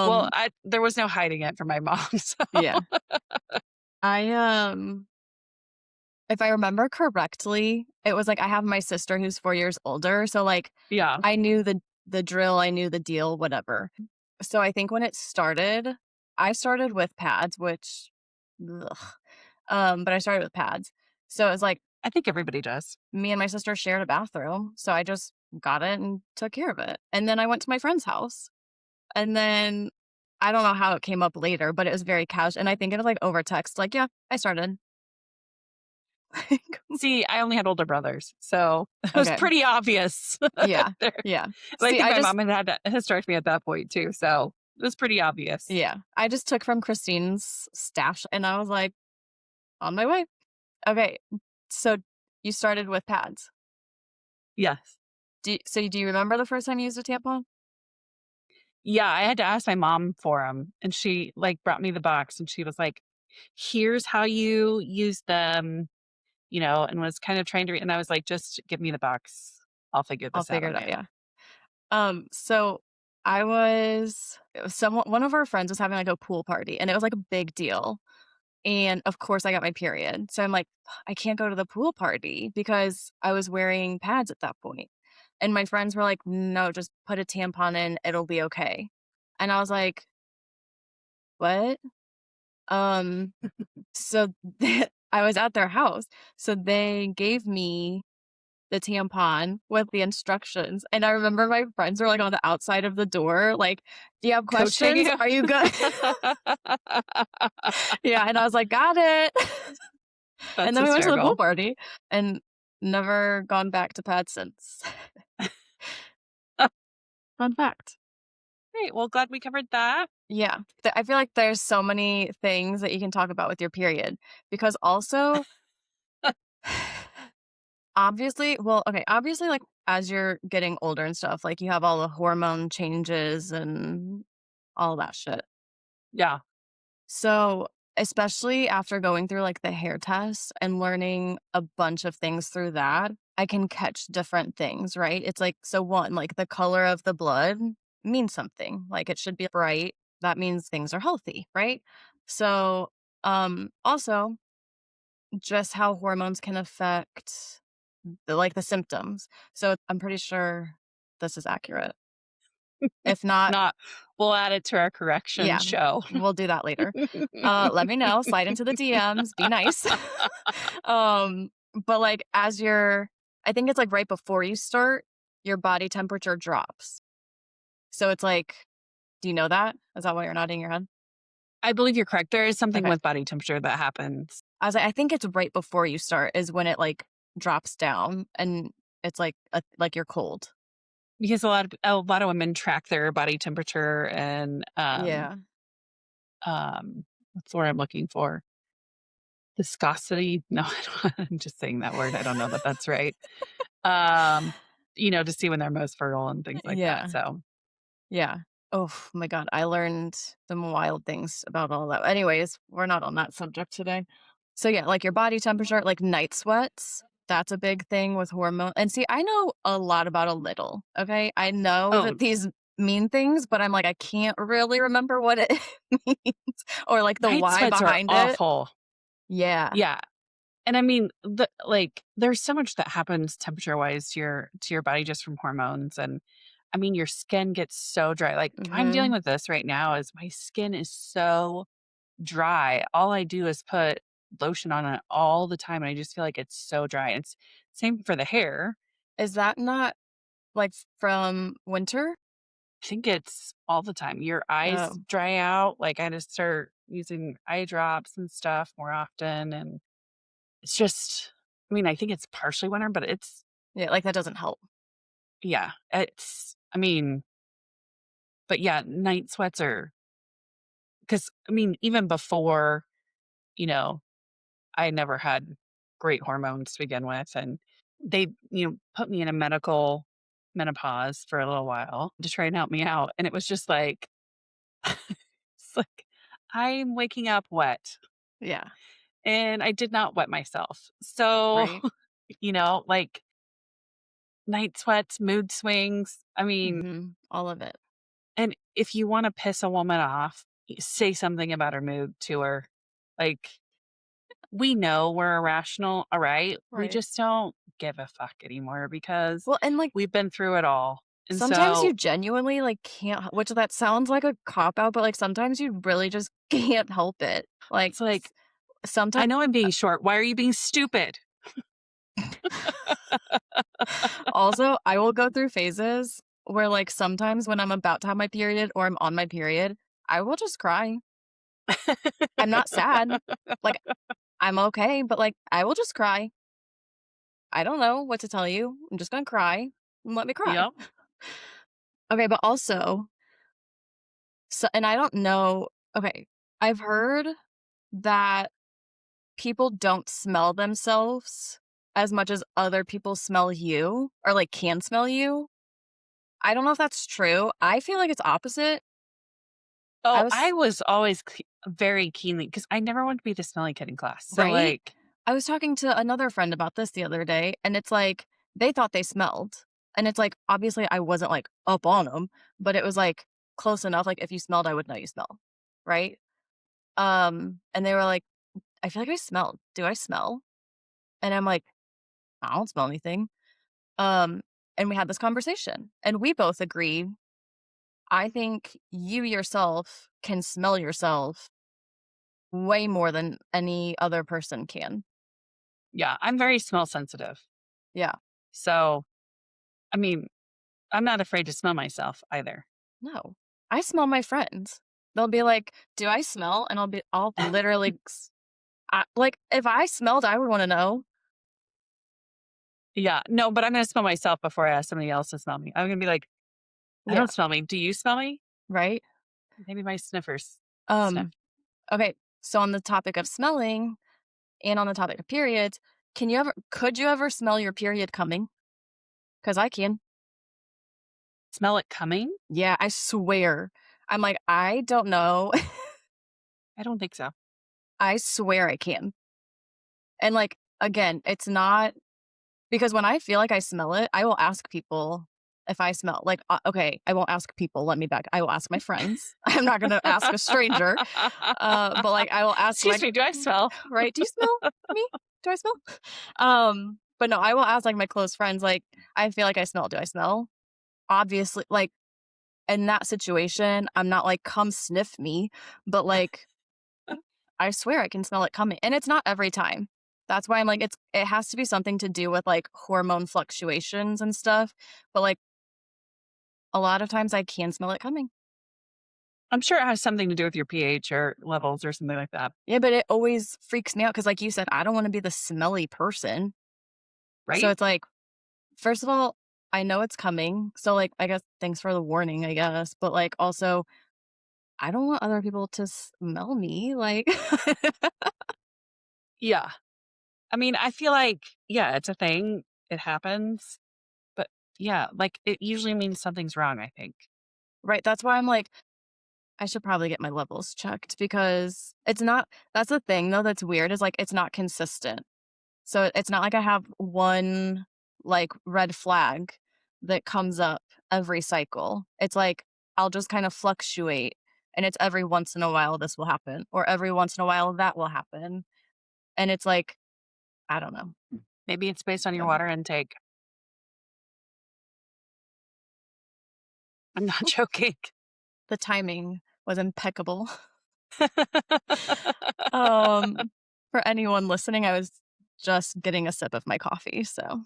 Well, Um, there was no hiding it from my mom, so yeah. I, if I remember correctly, it was like I have my sister who's 4 years older, so, like, yeah. I knew the drill, I knew the deal, whatever. So I think when it started, I started with pads, which ugh, but I started with pads. So it was like I think everybody does. me and my sister shared a bathroom, so I just got it and took care of it. And then I went to my friend's house, and then I don't know how it came up later, but it was very casual, and I think it was, like, over text, like, "Yeah, I started." Like, See, I only had older brothers, so it was okay. pretty obvious Yeah. there. Yeah. But I See, think I my just mom had a hysterectomy at that point too, so it was pretty obvious. yeah, I just took from Christine's stash, and I was like, "On my way." Okay, so you started with pads. Yes. Do you remember the first time you used a tampon? Yeah, I had to ask my mom for them, and she, like, brought me the box, and she was like, "Here's how you use them," and was kind of trying to and I was like, "Just give me the box. I'll figure I'll this out figure on it out, my yeah. own." So I was it was someone one of our friends was having, like, a pool party, and it was, like, a big deal, and, of course, I got my period, so I'm like, "I can't go to the pool party," because I was wearing pads at that point, and my friends were like, "No, just put a tampon in, it'll be okay." And I was like, "What?" Um, so I was at their house, so they gave me the tampon with the instructions, and I remember my friends were, like, on the outside of the door, like, "Do you have Coaching questions? you? Are you good?" Yeah, and I was like, "Got it." And That's then we went to the pool hysterical. party and never gone back to pads since. Fun fact. Great, well, glad we covered that. Yeah, I feel like there's so many things that you can talk about with your period because also obviously well, okay, obviously, like, as you're getting older and stuff, like, you have all the hormone changes and all that shit. Yeah. So especially after going through, like, the hair test and learning a bunch of things through that, I can catch different things, right? It's like, so 1, like, the color of the blood means something, like, it should be bright, that means things are healthy, right? So, also, just how hormones can affect the symptoms. So, I'm pretty sure this is accurate. If not, Not we'll add it to our correction yeah, show. we'll do that later. Let me know, slide into the DMs, be nice. Um, but, like, as you're I think it's, like, right before you start, your body temperature drops. So it's like, do you know that? Is that why you're nodding your head? I believe you're correct. There is something Okay. with body temperature that happens I was like, I think it's right before you start is when it, like, drops down and it's like you're cold. because a lot of women track their body temperature and, Yeah. what's the word I'm looking for? Viscosity? No, I don't I'm just saying that word. I don't know that that's right. Um, to see when they're most fertile and things like that, Yeah. so Yeah. Oh my god, I learned some wild things about all that. Anyways, we're not on that subject today. So yeah, like your body temperature, like night sweats, that's a big thing with hormone. And see, I know a lot about a little. Okay, I know oh, that these mean things, but I'm like, I can't really remember what it means or like the night why sweats are behind it. awful. Yeah. Yeah, and I mean, there's so much that happens temperature-wise to your body just from hormones, and, I mean, your skin gets so dry, like, I'm dealing Hmm. with this right now is my skin is so dry. All I do is put lotion on it all the time, and I just feel like it's so dry. It's same for the hair. Is that not like from winter? I think it's all the time. Your eyes Oh, dry out, like, I just start using eye drops and stuff more often, and it's just I mean, I think it's partially winter, but it's yeah, like that doesn't help. yeah, it's I mean, but yeah, night sweats are because I mean, even before, you know, I never had great hormones to begin with, and they, put me in a medical menopause for a little while to try and help me out, and it was just like it's like, I'm waking up wet, Yeah. and I did not wet myself. So, Right. like, night sweats, mood swings, I mean, All of it. and if you wanna piss a woman off, say something about her mood to her. Like, we know we're irrational, all right? We Right. just don't give a fuck anymore because Well, and, like, we've been through it all. And sometimes you so genuinely, like, can't which that sounds like a cop out, but, like, sometimes you really just can't help it. Like, it's like, sometimes I know I'm being short. Why are you being stupid? also, I will go through phases where, like, sometimes when I'm about to have my period or I'm on my period, I will just cry. I'm not sad. Like, I'm okay, but, like, I will just cry. I don't know what to tell you. I'm just gonna cry and let me cry. Yep. Okay, but also, and I don't know, okay, I've heard that people don't smell themselves as much as other people smell you or, like, can smell you. I don't know if that's true. I feel like it's opposite. I Oh, I was was always very keenly because I never wanted to be the smelly kid in class. So, right? like, I was talking to another friend about this the other day, and it's like, they thought they smelled, and it's like, obviously, I wasn't, like, up on them, but it was, like, close enough, like, if you smelled, I would know you smell, right? And they were like, "I feel like I smelled. Do I smell?" And I'm like, "I don't smell anything." Um, and we had this conversation, and we both agreed, I think you yourself can smell yourself way more than any other person can. yeah, I'm very smell sensitive. Yeah. So, I mean, I'm not afraid to smell myself either. No. I smell my friends. They'll be like, "Do I smell?" And I'll literally like, if I smelled, I would wanna know. Yeah. No, but I'm gonna smell myself before I ask somebody else to smell me. I'm gonna be like, I Yeah, don't smell me. Do you smell me? right? Maybe my sniffers sniff. Um, okay, so on the topic of smelling and on the topic of periods, could you ever smell your period coming? Because I can. Smell it coming? Yeah, I swear. I'm like, I don't know. I don't think so. I swear I can. And, like, again, it's not because when I feel like I smell it, I will ask people if I smell like, okay, I won't ask people, let me back I will ask my friends. I'm not gonna ask a stranger, but, like, I will ask, Excuse like me, do I smell? right, "Do you smell me? Do I smell?" But no, I will ask, like, my close friends, like, "I feel like I smell. Do I smell?" Obviously, like, in that situation, I'm not like, "Come sniff me," but, like, I swear I can smell it coming, and it's not every time. That's why I'm like, it has to be something to do with, like, hormone fluctuations and stuff, but, like, a lot of times I can smell it coming. I'm sure it has something to do with your pH or levels or something like that, Yeah, but it always freaks me out because, like you said, I don't wanna be the smelly person. So right? it's like, first of all, I know it's coming, so, like, I guess thanks for the warning, I guess, but, like, also, I don't want other people to smell me, like Yeah. I mean, I feel like, yeah, it's a thing. It happens. But yeah, like it usually means something's wrong, I think. right, that's why I'm like, I should probably get my levels checked because it's not that's the thing though that's weird is, like, it's not consistent. So it's not like I have one, like, red flag that comes up every cycle. It's like I'll just kind of fluctuate, and it's every once in a while this will happen, or every once in a while that will happen, and it's like, I don't know. Maybe it's based on your Yeah. water intake. I'm not joking. The timing was impeccable. Um, for anyone listening, I was just getting a sip of my coffee, so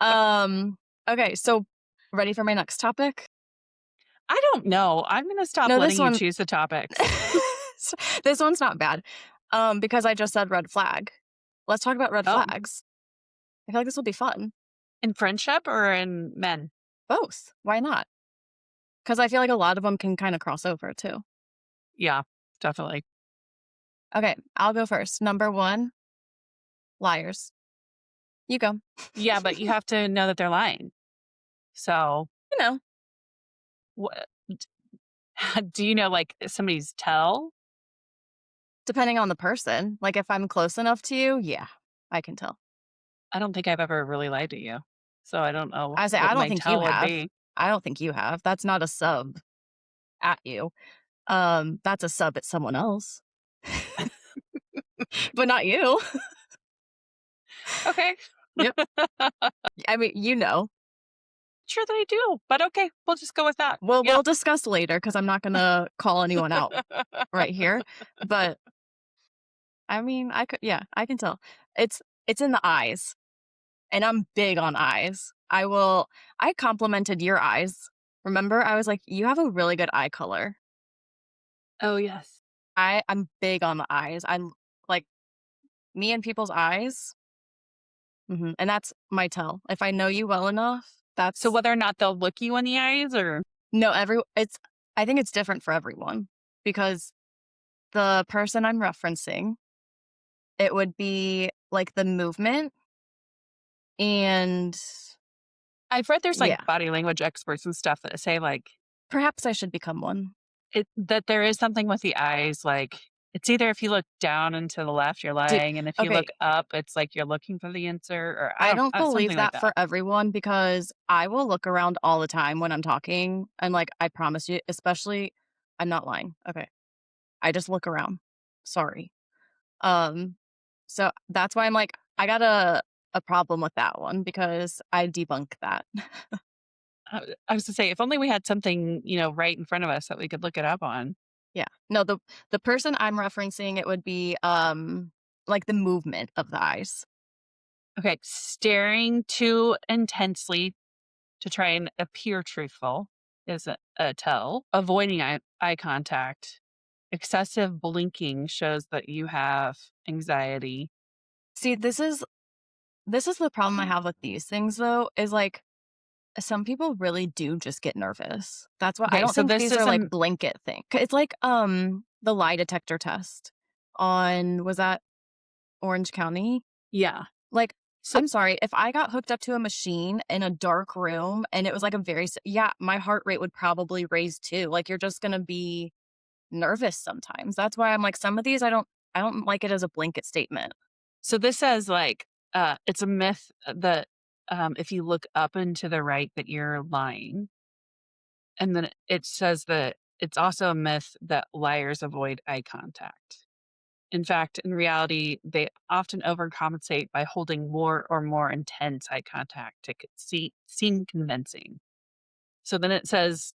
Um, okay, so ready for my next topic? I don't know. I'm going to stop No, letting this you one choose the topics. this one's not bad, because I just said red flag. Let's talk about red Oh, flags. I feel like this will be fun. in friendship or in men? Both. Why not? Because I feel like a lot of them can kinda cross over too. Yeah, definitely. Okay, I'll go first. Number 1, liars. You go. Yeah, but you have to know that they're lying. So, You know, what do you know like somebody's tell? depending on the person. Like, if I'm close enough to you, yeah, I can tell. I don't think I've ever really lied to you. So I don't know I say, what I don't my think you tell would have. be. I don't think you have. That's not a sub at you. That's a sub at someone else, but not you. Okay. Yep. I mean, you know. Sure that I do. But okay, we'll just go with that. Well, Yeah. we'll discuss later because I'm not gonna call anyone out right here. But I mean, I could, yeah, I can tell. It's in the eyes, and I'm big on eyes. I complimented your eyes. Remember, I was like, you have a really good eye color. Oh, yes. I'm big on the eyes. Like me and people's eyes. And that's my tell. If I know you well enough, So that's whether or not they'll look you in the eyes or no, it's I think it's different for everyone because the person I'm referencing, it would be like the movement and I've read there's like yeah, body language experts and stuff that say like perhaps I should become one. that there is something with the eyes, like it's either if you look down and to the left, you're Do lying, and if you okay, look up, it's like you're looking for the answer, or I I don't don't believe something like that that. for everyone because I will look around all the time when I'm talking and like I promise you, especially I'm not lying. Okay. I just look around. Sorry. Um so that's why I'm like I got a problem with that one because I debunk that. I was to say, if only we had something, right in front of us that we could look it up on. Yeah. No, the person I'm referencing, it would be, like the movement of the eyes. Okay, staring too intensely to try and appear truthful is a tell. Avoiding eye contact. Excessive blinking shows that you have anxiety. See, this is the problem I have with these things though, is like some people really do just get nervous. That's why I Okay, don't so think this these is are like blanket thing. It's like the lie detector test on was that Orange County? yeah. Like So I'm sorry, if I got hooked up to a machine in a dark room and it was like a very yeah, my heart rate would probably raise too. Like you're just going to be nervous sometimes. That's why I'm like, some of these I don't like it as a blanket statement. So this says like it's a myth that if you look up and to the right that you're lying. And then it says that it's also a myth that liars avoid eye contact. In fact, in reality, they often overcompensate by holding more or more intense eye contact to seem convincing. So then it says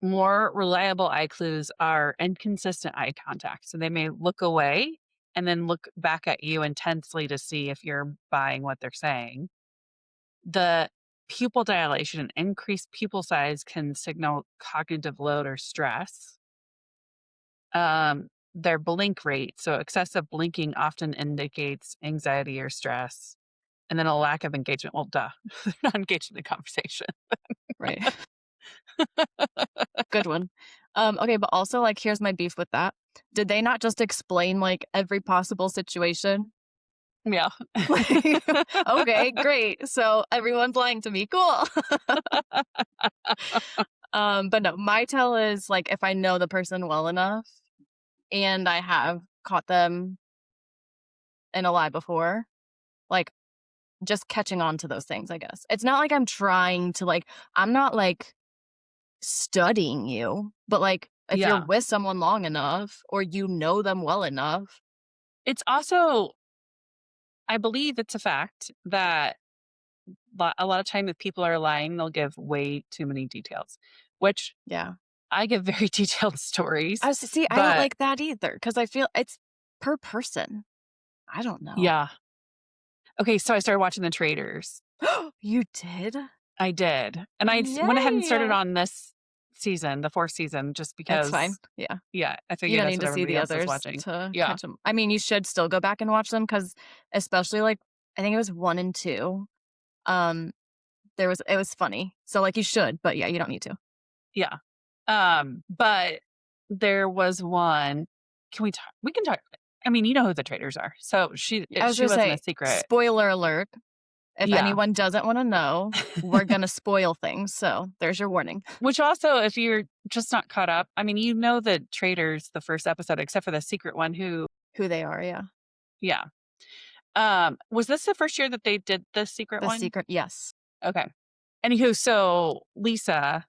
more reliable eye clues are inconsistent eye contact. So they may look away and then look back at you intensely to see if you're buying what they're saying. The pupil dilation and increased pupil size can signal cognitive load or stress. Their blink rate, so excessive blinking often indicates anxiety or stress, and then a lack of engagement. Well, duh, they're not engaged in the conversation. Right. Good one. Okay, but also, like, here's my beef with that. Did they not just explain, like, every possible situation? Yeah. Like, okay, great. So everyone's lying to me. Cool. But no, my tell is like if I know the person well enough and I have caught them in a lie before, like just catching on to those things, I guess. It's not like I'm trying to like I'm not like studying you, but like if you're Yeah. with someone long enough or you know them well enough, It's also, I believe it's a fact that a lot of time if people are lying, they'll give way too many details, which yeah. I give very detailed stories, I see, I don't but like that either because I feel it's per person. I don't know. yeah. Okay, so I started watching The Traitors. You did? I did, and went ahead and started Yay! on this season, the 4th season, just It's fine. because Yeah. yeah, I You figured don't that's need what to see everybody the else is others watching. to Yeah, catch them. I mean, you should still go back and watch them because, especially, like, I think it was 1 and 2, um, it was funny. So, like, you should, but yeah, you don't need to. yeah. But there was one. We can talk. I mean, you know who the Traitors are. So I was she gonna wasn't a say, secret. spoiler alert, if Yeah. anyone doesn't wanna know, we're gonna spoil things, so there's your warning. Which also, if you're just not caught up, I mean, you know the Traitors, the first episode, except for the secret one who Who they are, yeah. yeah. Was this the first year that they did the secret The one? secret yes. Okay. Anywho, so Lisa,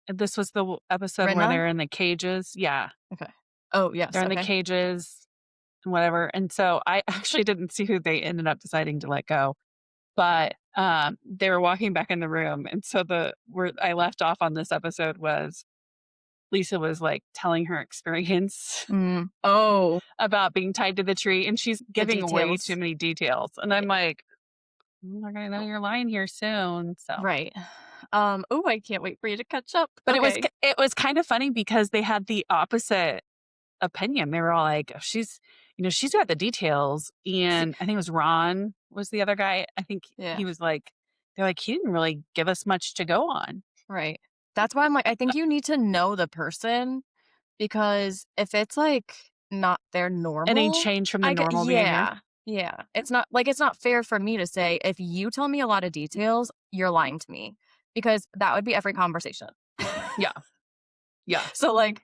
this was the episode where Rinna? they're in the cages. Yeah, Okay. Oh, yes, they're in the okay. cages and whatever. And so I actually didn't see who they ended up deciding to let go, but they were walking back in the room, and so the where I left off on this episode was Lisa was like telling her experience Mm. Oh, about being tied to the tree, and she's the giving way too details. many details, and I'm like, "We're gonna know you're lying here soon." So. Right. Oh, I can't wait for you to catch up. But Okay. it was kind of funny because they had the opposite opinion. They were all like, "Oh, she's she's got the details." See And I think it was Ron was the other guy. I think yeah, he was like they're like, "He didn't really give us much to go on." right. That's why I'm like, I think you need to know the person because if it's, like, not their Any normal, change from the I get normal behavior? yeah, yeah. It's not fair for me to say, "If you tell me a lot of details, you're lying to me," because that would be every conversation. Yeah. Yeah. So, like,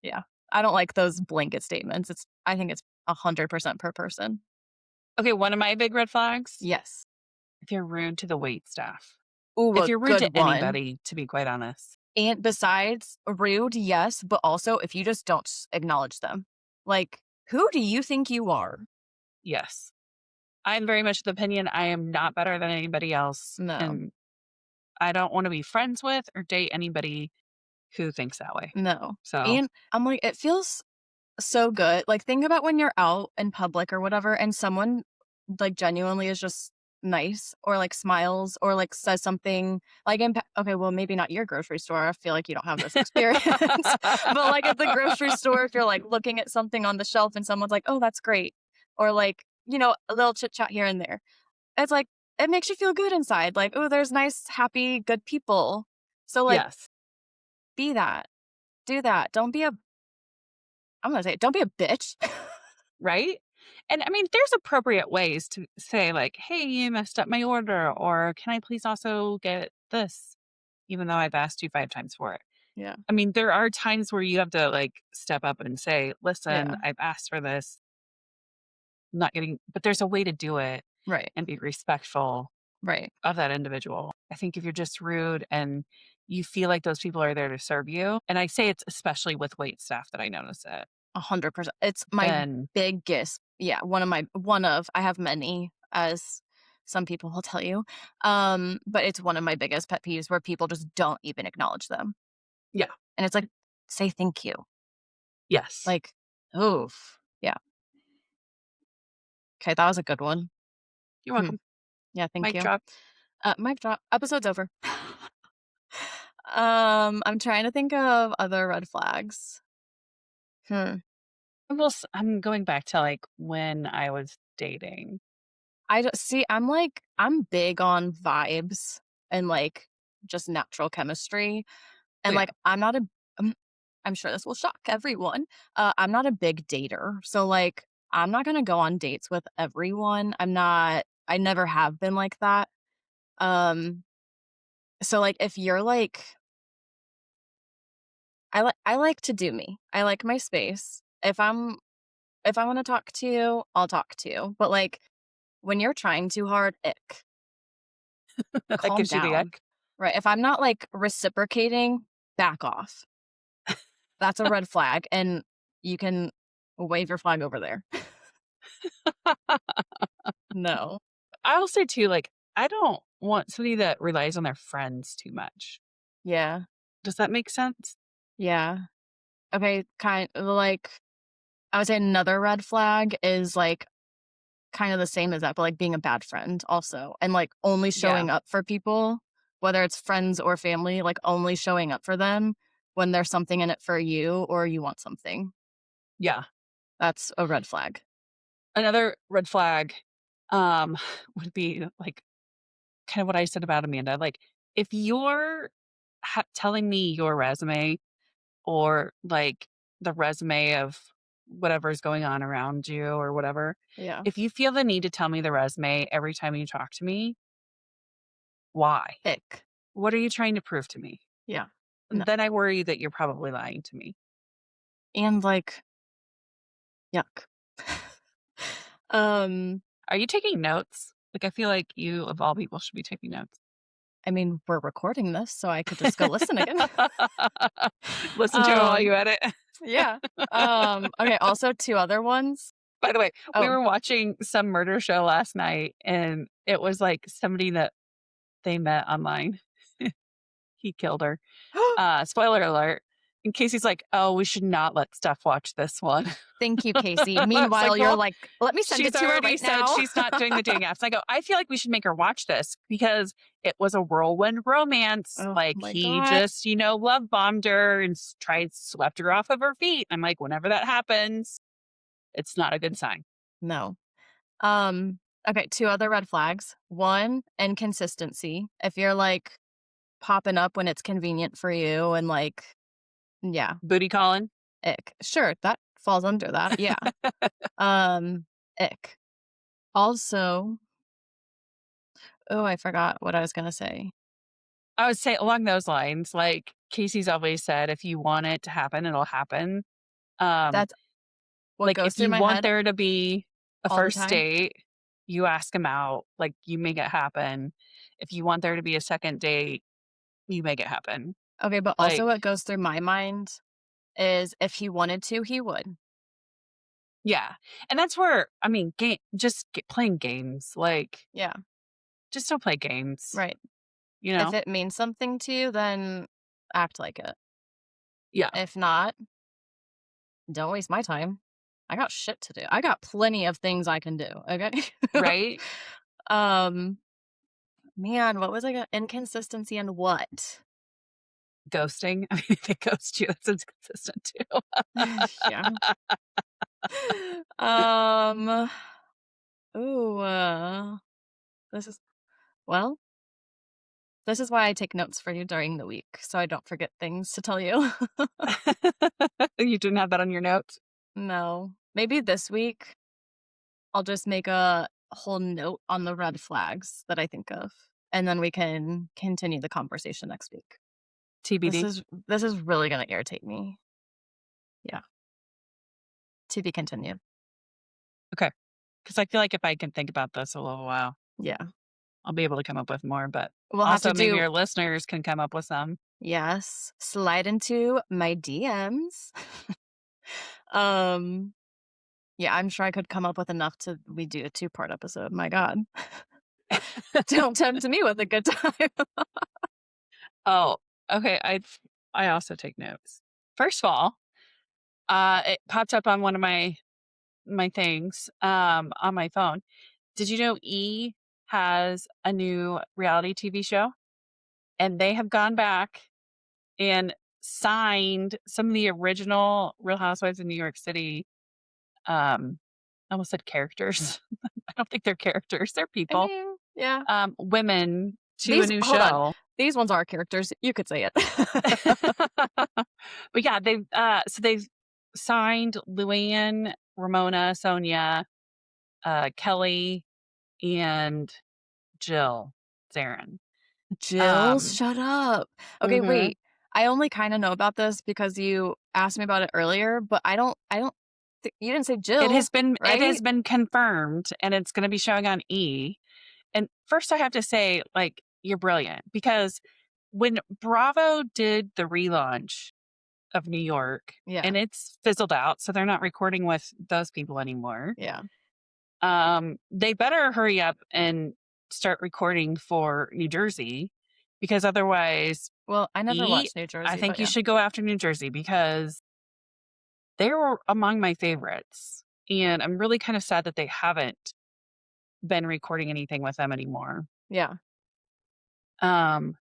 yeah, I don't like those blanket statements. I think it's 100% per person. Okay, one of my big red flags, Yes. if you're rude to the wait staff. Ooh, If a you're rude good to one. anybody, to be quite honest. And besides rude, yes, but also if you just don't acknowledge them. Like, who do you think you are? Yes. I'm very much of the opinion I am not better than anybody else, No, and I don't wanna be friends with or date anybody who thinks that way. no. So, And I'm like, it feels so good. Like, think about when you're out in public or whatever, and someone like genuinely is just nice or like smiles or like says something like okay, well, maybe not your grocery store. I feel like you don't have this experience. But like at the grocery store, if you're like looking at something on the shelf and someone's like, oh, that's great. Or like, a little chit chat here and there. It's like, it makes you feel good inside. Like, oh, there's nice, happy, good people. So like, yes, be that. Do that. I'm gonna say it, don't be a bitch. right? And I mean, there's appropriate ways to say, like, hey, you messed up my order, or can I please also get this, even though I've asked you 5 times for it. Yeah. I mean, there are times where you have to, like, step up and say, "Listen, Yeah. I've asked for this, not getting," but there's a way to do it Right. and be respectful Right. of that individual. I think if you're just rude and you feel like those people are there to serve you, and I say it's especially with wait staff that I notice it, 100%. It's my then biggest, yeah, I have many, as some people will tell you, but it's one of my biggest pet peeves where people just don't even acknowledge them, yeah. and it's like, "Say thank you." Yes. Like, oof. Yeah. Okay, that was a good one. You're Hmm. welcome. Yeah, thank Mic you. drop. Mic drop. Episode's over. I'm trying to think of other red flags. Hmm. I'm going back to, like, when I was dating. I don't see, I'm big on vibes and, like, just natural chemistry, Oh, and, yeah. like, I'm I'm sure this will shock everyone, I'm not a big dater, so, like, I'm not gonna go on dates with everyone, I never have been like that, um, so, like, if you're, like I like to do me, I like my space. If I wanna talk to you, I'll talk to you, but, like, when you're trying too hard, ick. That Calm gives you the down. ick. Right, if I'm not, like, reciprocating, back off. That's a red flag, and you can wave your flag over there. No. I will say too, like, I don't want somebody that relies on their friends too much. Yeah, Does that make sense? yeah. Okay, like, I would say another red flag is, like, kind of the same as that, but, like, being a bad friend also, and, like, only Yeah. showing up for people, whether it's friends or family, like, only showing up for them when there's something in it for you or you want something. Yeah. That's a red flag. Another red flag, um, would be, like, kind of what I said about Amanda. Like, if you're telling me your resume or, like, the resume of whatever's going on around you or whatever, Yeah. if you feel the need to tell me the resume every time you talk to me, why? Ick. What are you trying to prove to me? Yeah. No. Then I worry that you're probably lying to me. And, like, yuck. Um, Are you taking notes? Like, I feel like you, of all people, should be taking notes. I mean, we're recording this, so I could just go listen again. Listen to it while Um, you edit. yeah. Okay, also 2 other ones. By the way, we Oh, were watching some murder show last night, and it was like somebody that they met online. He killed her. Spoiler alert. In case he's like, "Oh, we should not let Steph watch this one." thank you, Casey. I was like, Meanwhile, you're "Well, like, "Let me send she's it to her already right said now." she's not doing the dating apps." I go, "I feel like we should make her watch this because it was a whirlwind romance. Oh Like, my he god. just, love bombed her and tried swept her off of her feet." I'm like, "Whenever that happens, it's not a good sign." No. Um, okay, 2 other red flags. 1, inconsistency. If you're, like, popping up when it's convenient for you and, like, yeah, Booty calling. ick. Sure, that falls under that, yeah. Um, ick. Also, oh, I forgot what I was gonna say. I would say along those lines, like Casey's always said, if you want it to happen, it'll happen. Um, That's what like goes if through you my want head there to be a all the first time. date, you ask him out, like you make it happen. If you want there to be a second date, you make it happen. Okay, but also Like, what goes through my mind is if he wanted to, he would. yeah. And that's where, I mean, playing games, like, Yeah, just don't play games, right. you If know? it means something to you, then act like it. Yeah. If not, don't waste my time. I got shit to do. I got plenty of things I can do, okay? Right? Um, man, what was I gonna inconsistency and what? Ghosting. I mean, if they ghost you, that's inconsistent too. Yeah. Um, ooh, this is well, this is why I take notes for you during the week, so I don't forget things to tell you. You didn't have that on your notes? No. Maybe this week, I'll just make a whole note on the red flags that I think of, and then we can continue the conversation next week. This TBD. is this is really gonna irritate me. Yeah, to be continued. Okay. Because I feel like if I can think about this a little while, Yeah. I'll be able to come up with more, but We'll have to also maybe do our listeners can come up with some. yes, slide into my DMs. Um, yeah, I'm sure I could come up with enough to we do a two-part episode, my god. Don't tempt me with a good time. Oh, okay. I also take notes. First of all, it popped up on one of my things on my phone. Did you know E has a new reality TV show? And they have gone back and signed some of the original Real Housewives of New York City. I almost said characters. I don't think they're characters. They're I people. mean, yeah. Women to a These new hold on. show. These ones are characters, you could say it. But yeah, they've signed Luann, Ramona, Sonia, Kelly, and Jill Zarin. Jill, Um, shut up. Okay, mhm. wait. I only kinda know about this because you asked me about it earlier, but I don't thi you didn't say Jill, It has right? been confirmed, and it's gonna be showing on E! And first I have to say, like, you're brilliant because when Bravo did the relaunch of New York, Yeah, and it's fizzled out, so they're not recording with those people anymore, yeah. they better hurry up and start recording for New Jersey because otherwise, Well, I never E, watched New I Jersey, but think you yeah. should go after New Jersey because they were among my favorites, and I'm really kind of sad that they haven't been recording anything with them anymore. Yeah. Um,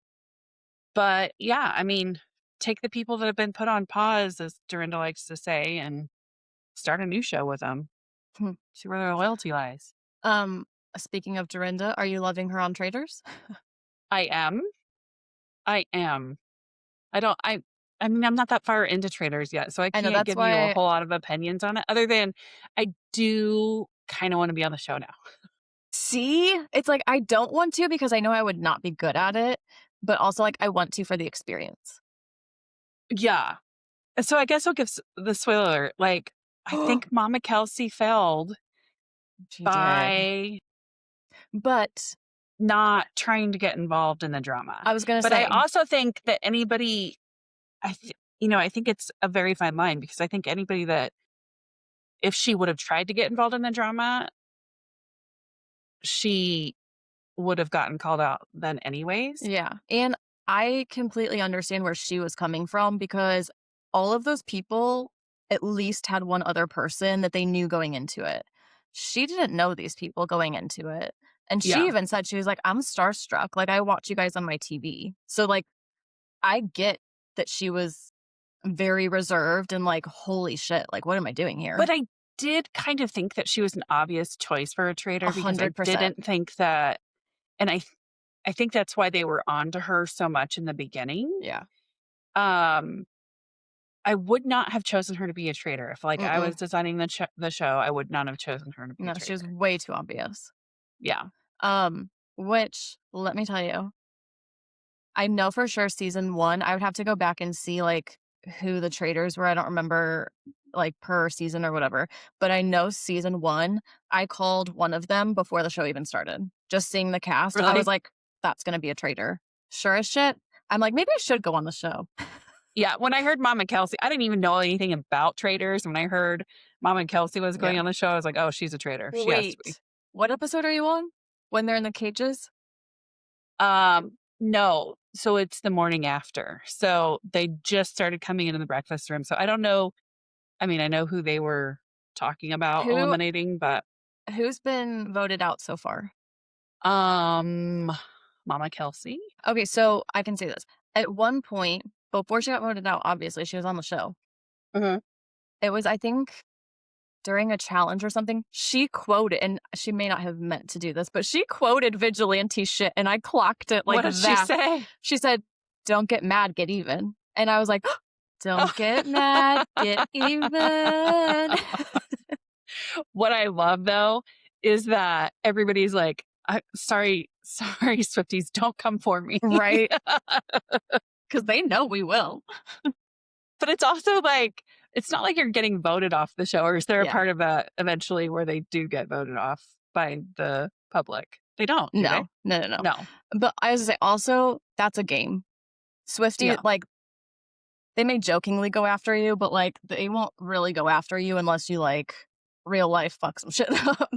but yeah, I mean, take the people that have been put on pause, as Dorinda likes to say, and start a new show with them. Hmm. See where their loyalty lies. Um, speaking of Dorinda, are you loving her on Traders? I am. I am. I don't I mean, I'm not that far into traders yet, so I I know can't that's give you a why whole lot of opinions on it other than I do kinda wanna be on the show now. see? It's like I don't want to because I know I would not be good at it, but also, like, I want to for the experience. Yeah. So I guess I'll give the spoiler alert, like, I think Mama Kelsey failed She did. by But not trying to get involved in the drama. I was gonna But I say also think that anybody I think it's a very fine line because I think anybody that if she would have tried to get involved in the drama, she would have gotten called out then anyways. yeah, and I completely understand where she was coming from because all of those people at least had one other person that they knew going into it. She didn't know these people going into it, and she Yeah. even said she was like, "I'm starstruck, like, I watch you guys on my TV." So, like, I get that she was very reserved and like, "Holy shit, like, what am I doing But here?" I did kind of think that she was an obvious choice for a traitor because I 100%. didn't think that and I think that's why they were on to her so much in the beginning. Yeah. Um, I would not have chosen her to be a traitor. If, like, I was Mm-mm. designing the show, I would not have chosen her to be a No, she was traitor. way too obvious. Yeah. Which, let me tell you, I know for sure season 1, I would have to go back and see, like, who the traders were. I don't remember, like, per season or whatever, but I know season 1, I called one of them before the show even started. Just seeing the cast, I was Really? like, "That's gonna be a traitor." Sure as shit. I'm like, "Maybe I should go on the show." Yeah, when I heard Mama Kelsey, I didn't even know anything about traitors. When I heard Mama Kelsey was going Yeah. on the show, I was like, "Oh, she's a traitor. She has to be." Wait, what episode are you on? When they're in the cages? No. So it's the morning after. So they just started coming into the breakfast room. So I don't know. I mean, I know who they were talking about Who eliminating, but who's been voted out so far? um Mama Kelsey. Okay, so I can say this. At one point, before she got voted out, obviously, she was on the show. Mhm. It was, I think, during a challenge or something, she quoted and she may not have meant to do this, but she quoted vigilante shit, and I clocked it What like did she that. say? She said, "Don't get mad, get even." And I was like, "Don't get mad, get even." What I love though is that everybody's like, sorry, Swifties, don't come for me." Right? 'Cause they know we will. But it's also like, it's not like you're getting voted off the show, or is there a Yeah. part of that eventually where they do get voted off by the public? They don't, do they? No. No, no, no. No. But I was gonna say, also, that's a game. Swiftie, Yeah. like, they may jokingly go after you, but, like, they won't really go after you unless you, like, real life fuck some shit up.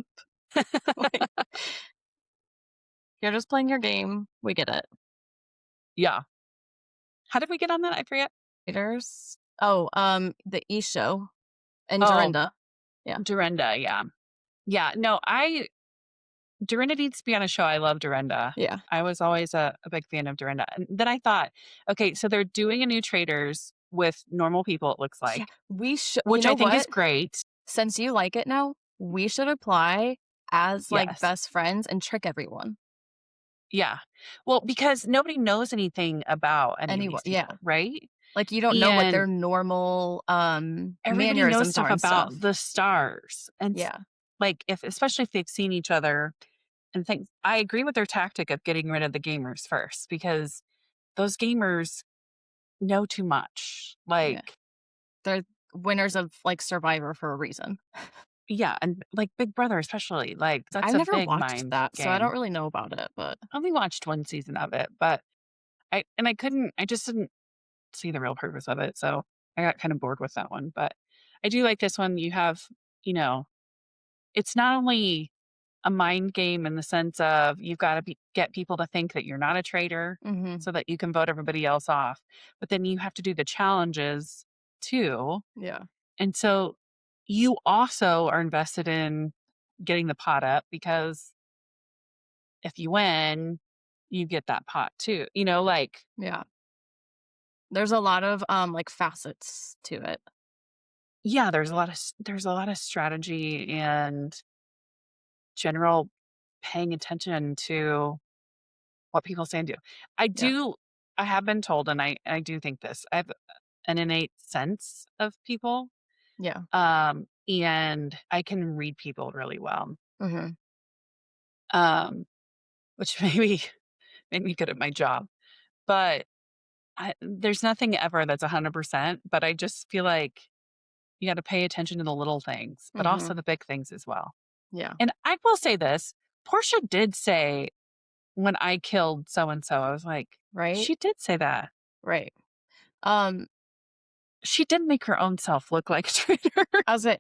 Like, you're just playing your game. We get it. Yeah. How did we get on that? I forget. Haters. Oh, the E Show and Oh, Dorinda. Yeah. Dorinda, yeah. Yeah, no, Dorinda needs to be on a show. I love Dorinda. Yeah. I was always a big fan of Dorinda. And then I thought, okay, so they're doing a new Traders with normal people, it looks Yeah. like, We should, you which know I think is what? great. Since you like it now, we should apply as, like, Yes. best friends and trick everyone. Yeah. Well, because nobody knows anything about any of Anyone, these yeah. people, right? Like, you don't know what And their normal, everybody knows mannerisms stuff are and about stuff. the stars. And Yeah. like, if, especially if they've seen each other and things, I agree with their tactic of getting rid of the gamers first, because those gamers know too much. Yeah. Like, They're winners of, like, Survivor for a reason. yeah, and like Big Brother, especially, like that's I've a never big watched mind that, so I don't game. really know about it, but I only watched one season of it, but I just didn't see the real purpose of it. So I got kind of bored with that one. But I do like this one. You have, you know, it's not only a mind game in the sense of you've got to get people to think that you're not a traitor mhm. so that you can vote everybody else off, but then you have to do the challenges too. Yeah. And so you also are invested in getting the pot up, because if you win, you get that pot too. Like, Yeah. There's a lot of, like, facets to it. yeah, there's a lot of strategy and general paying attention to what people say and do. I Yeah. do I have been told, and I do think this. I have an innate sense of people, Yeah. and I can read people really well, Mhm. um, which maybe made me good at my job. But there's nothing ever that's 100%, but I just feel like you gotta pay attention to the little things, but also Mhm. the big things as well. Yeah. And I will say this, Portia did say, "When I killed so and so," I was like, Right? she did say that. Right. Um, She did make her own self look like a traitor. as a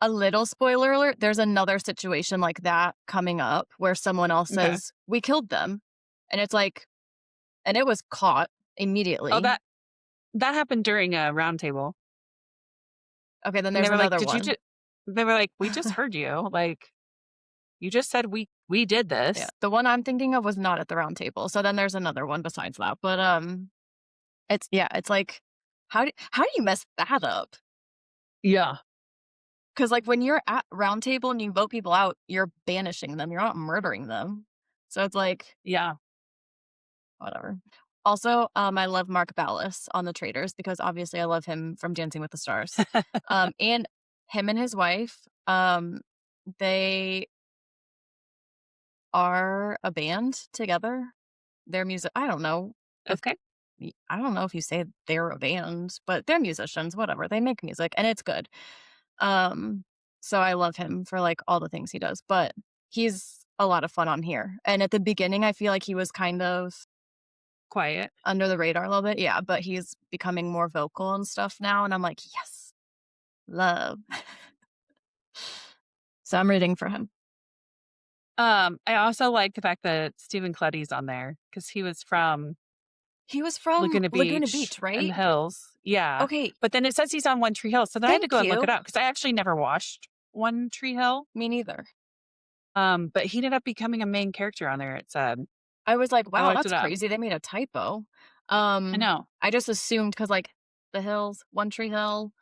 little spoiler alert, there's another situation like that coming up where someone else Okay. says, "We killed them." And it's like, and it was caught Oh, immediately. that happened during a roundtable, Okay, then and they there's were like, another "Did you one. just?" They were like, "We just heard you. Like, you just said we did Yeah, this." the one I'm thinking of was not at the round table, so then there's another one besides that, but, it's yeah, it's like, how do you mess that up? Yeah. Because like, when you're at round table and you vote people out, you're banishing them, you're not murdering them. So it's like, Yeah. whatever. Also, I love Mark Ballas on The Traitors because obviously I love him from Dancing with the Stars. And him and his wife, they are a band together. Their music, I don't know if Okay. I don't know if you say they're a band, but they're musicians, whatever. They make music and it's good. Um, so I love him for like all the things he does, but he's a lot of fun on here. And at the beginning, I feel like he was kind of Quiet. under the radar a little bit. Yeah, but he's becoming more vocal and stuff now. And I'm like, yes, love. So I'm rooting for him. I also like the fact that Stephen Clutty's on there, because he was from He was from Laguna Laguna Beach Beach, and the right? hills. Yeah. Okay, But then it says he's on One Tree Hill. So then I had to thank go and look it you. up, because I actually never watched One Tree Hill. Me neither. But he ended up becoming a main character on there, it said. I was like, I wow, looked that's it up. crazy. They made a typo. I know. I just assumed because like the hills, One Tree Hill,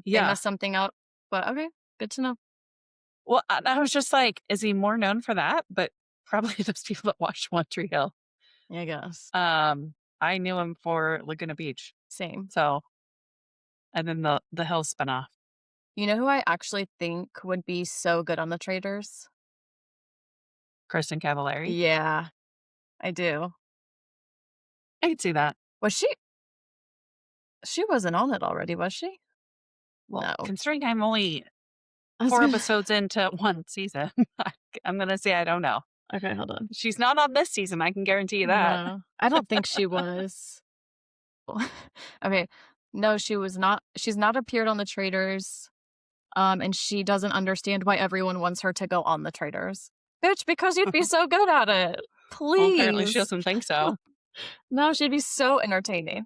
they Yeah. messed something up. But okay, good to know. Well, I was just like, is he more known for that? But probably those people that watched One Tree Hill. Yeah, I guess. I knew him for Laguna Beach. Same. So, and then the Hills spinoff, You know who I actually think would be so good on the Traders? Kristen Cavallari. Yeah, I do. I could see that. Was she wasn't on it already, was she? Well, No. considering I'm only I was 4 gonna episodes into 1 season, I'm gonna say I don't know. Okay, hold on. She's not on this season, I can guarantee you that. No, I don't think she was. Okay. No, she was not she's not appeared on The Traitors, and she doesn't understand why everyone wants her to go on The Traitors. Bitch, because you'd be so good at it. Well, apparently she Please. doesn't think so. No, she'd be so entertaining.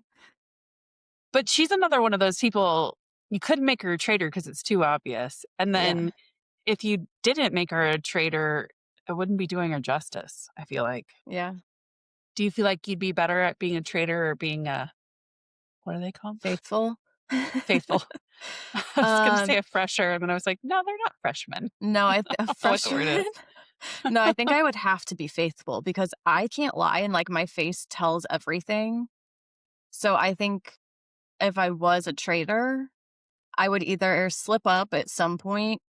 But she's another one of those people, you couldn't make her a traitor because it's too obvious, and Yeah, then if you didn't make her a traitor, it wouldn't be doing her justice, I feel like. yeah. Do you feel like you'd be better at being a traitor or being a what are they called? Faithful. Faithful. I was gonna say Um, a fresher, and then I was like, "No, they're not freshmen." no, I a don't know what the word freshman? is. No, I think I would have to be faithful because I can't lie and, like, my face tells everything. So I think if I was a traitor, I would either slip up at some point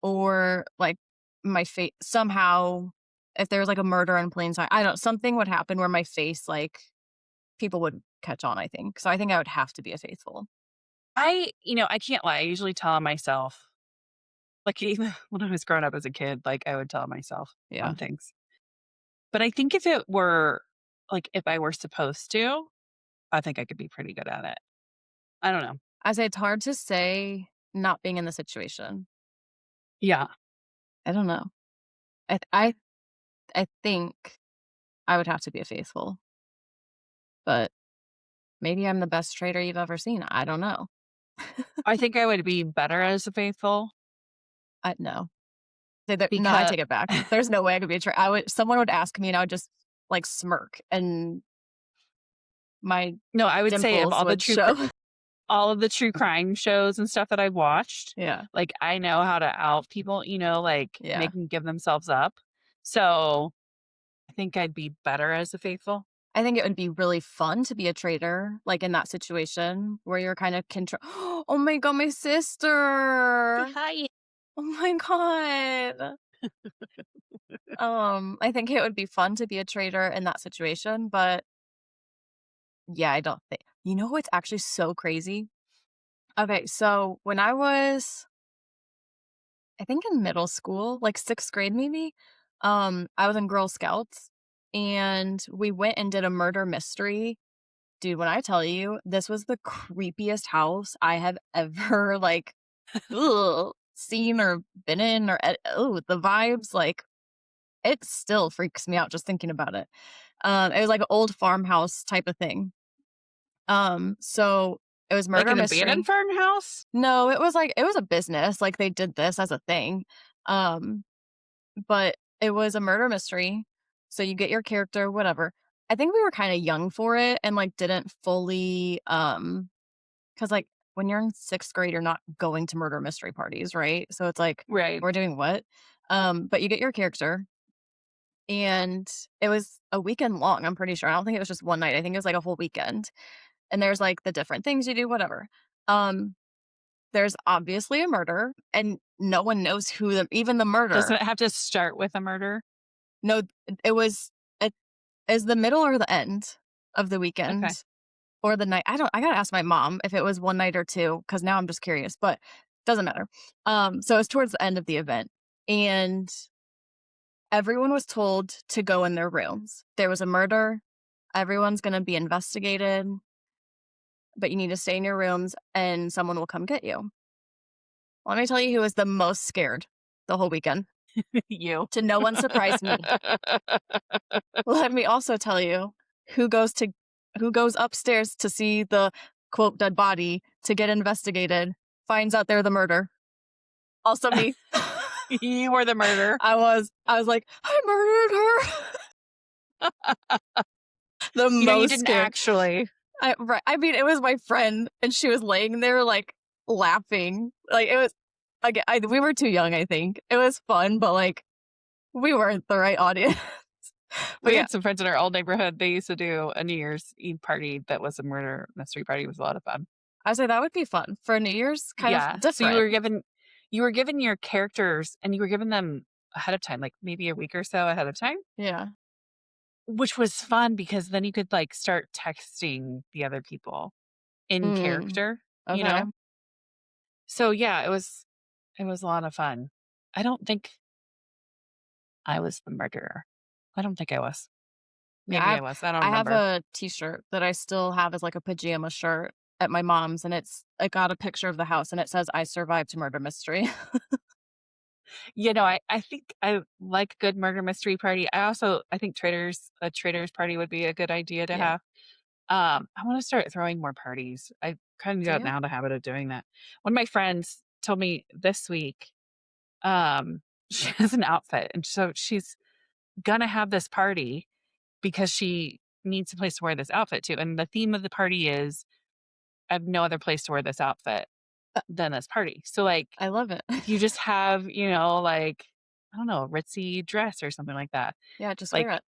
or, like, my face somehow if there was, like, a murder in plain sight, I don't something would happen where my face, like, people would catch on, I think. So I think I would have to be a faithful. I can't lie, I usually tell myself, like, even when I was growing up as a kid, like, I would tell myself Yeah. on things. But I think if it were like, if I were supposed to, I think I could be pretty good at it. I don't know. I say it's hard to say not being in the situation. Yeah. I don't know. I I I think I would have to be a faithful, but maybe I'm the best traitor you've ever seen. I don't know. I think I would be better as a faithful I no. Say that no, I because take it back. There's no way I could be a traitor. I would someone would ask me and I would just, like, smirk and my no, I would say of dimples would show. all of the true crime shows and stuff that I've watched, Yeah, like, I know how to out people, like, yeah. make them give themselves up. So, I think I'd be better as a faithful. I think it would be really fun to be a traitor, like, in that situation where you're kinda control. Oh my god, my sister! Hi. Oh my god. I think it would be fun to be a traitor in that situation, but yeah, I don't think you know what's actually so crazy? Okay, so when I was, I think in middle school, like 6th grade maybe, I was in Girl Scouts, and we went and did a murder mystery. Dude, when I tell you, this was the creepiest house I have ever, like, seen or been in or the vibes, like, it still freaks me out just thinking about it. It was like an old farmhouse type of thing. So it was Like murder an abandoned mystery. farmhouse? No, it was like it was a business, like, they did this as a thing. Um, but it was a murder mystery, so you get your character, whatever. I think we were kinda young for it and, like, didn't fully, 'cause, like, when you're in 6th grade, you're not going to murder mystery parties, right? So it's like, Right. "We're doing what?" But you get your character, and it was a weekend long, I'm pretty sure. I don't think it was just one night, I think it was, like, a whole weekend, and there's, like, the different things you do, whatever. Um, there's obviously a murder, and no one knows who even the Doesn't murderer. it have to start with a murder? No, it was it is the middle or the end of the Okay. weekend or the night. I gotta ask my mom if it was one night or 2 because now I'm just curious, but doesn't matter. So it's towards the end of the event, and everyone was told to go in their rooms. There was a murder, everyone's gonna be investigated, but you need to stay in your rooms and someone will come get you. Let me tell you who was the most scared the whole weekend. You. To no one's surprise, me. Let me also tell you who goes to who goes upstairs to see the quote dead body to get investigated, finds out they're the murder. Also me. You were the murder. I was like, I murdered her. The You most didn't scared. actually. I mean, it was my friend, and she was laying there like laughing. Like it was again, we were too young, I think. It was fun, but like we weren't the right audience. But We yeah, had some friends in our old neighborhood, they used to do a New Year's Eve party that was a murder mystery party, it was a lot of fun. I say that would be fun for New Year's, kind of Yeah, so different. you were given your characters and you were given them ahead of time, like, maybe a week or so ahead of time? Yeah. which was fun because then you could, like, start texting the other people in Mm, character, you okay. know? So, yeah, it was a lot of fun. I don't think I was the murderer. I don't think I was. Yeah, Maybe I was, I don't I have remember. a T-shirt that I still have as, like, a pajama shirt at my mom's, and it got a picture of the house, and it says, "I survived murder mystery." I think I like a good murder mystery party. I think traders party would be a good idea to Yeah. have. I wanna start throwing more parties. I kinda Do got you? now the habit of doing that. One of my friends told me this week, she has an outfit, and so she's gonna have this party because she needs a place to wear this outfit to, and the theme of the party is, "I have no other place to wear this outfit Uh, than this party." So, like, I love it. if you just have, like, I don't know, a ritzy dress or something like that, Yeah, just wear like, it.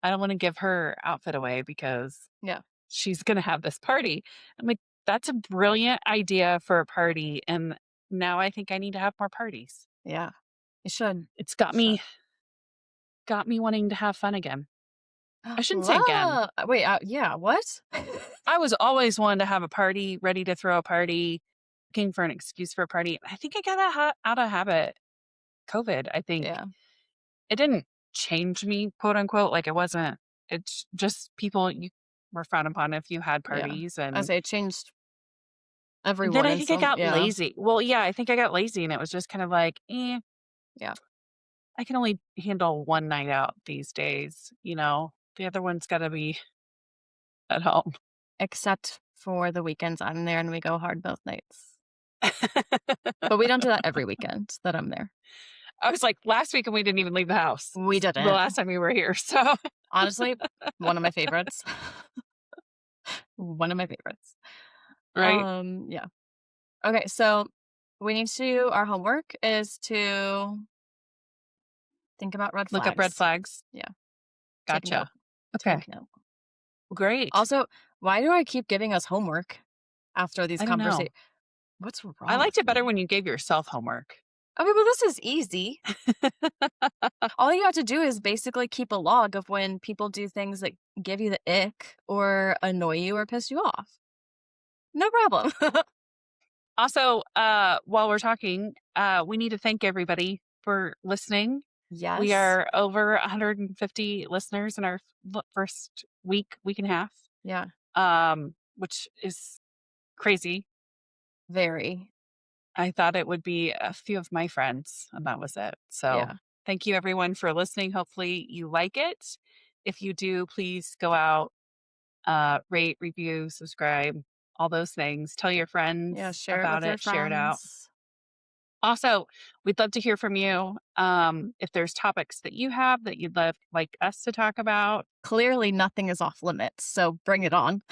I don't wanna give her outfit away because Yeah, she's gonna have this party. I'm like, "That's a brilliant idea for a party, and now I think I need to have more parties." yeah. You should. It's You should. got me wanting to have fun again. I shouldn't say again. Wait, yeah, what? I was always one to have a party, ready to throw a party, looking for an excuse for a party. I think I got out of habit COVID. I think Yeah, it didn't change me, quote unquote. Like, it's just people you were frowned upon if you had yeah. parties. I And say it changed then everyone I in think I some got yeah, lazy. Well, yeah, I think I got lazy and it was just kind of like, yeah. I can only handle one night out these days. The other one's got to be at home. Except for the weekends I'm there and we go hard both nights. But we don't do that every weekend that I'm there. I was like, last weekend we didn't even leave the house. We The didn't. last time we were here. So, Honestly, one of my favorites. One of my favorites. right? Yeah. Okay, so we need to our homework is to think about red Look up red flags. flags. Yeah, take note. Gotcha. Okay. Take note. Great. Also, why do I keep giving us homework after these I don't know. conversations? What's I wrong liked with it better me? when you gave yourself homework. Okay, well, this is easy. All you have to do is basically keep a log of when people do things that give you the ick or annoy you or piss you off. No problem. Also, while we're talking, we need to thank everybody for listening. We Yes. are over 150 listeners in our first week and a half, Yeah. which is crazy. Very. I thought it would be a few of my friends, and that was it. So, Yeah. thank you everyone for listening. Hopefully, you like it. If you do, please go out, rate, review, subscribe, all those things. Tell your Yeah. friends Share it about with your it, share it out. friends. Also, we'd love to hear from you. If there's topics that you have that you'd like us to talk about. Clearly, nothing is off limits. So bring it on.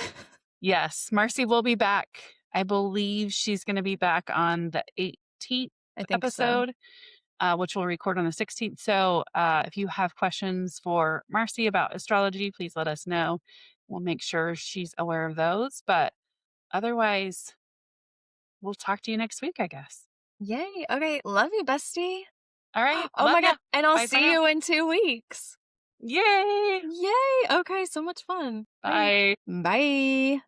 Yes, Marcy will be back. I believe she's going to be back on the 18th I think so. episode, which we'll record on the 16th. So if you have questions for Marcy about astrology, please let us know. We'll make sure she's aware of those. But otherwise, we'll talk to you next week, I guess. Yay. Okay. Love you, bestie. All right. Oh Love my God. ya. And I'll Bye for see now. you in 2 weeks. Yay. Yay. Okay. So much fun. Great. Bye. Bye.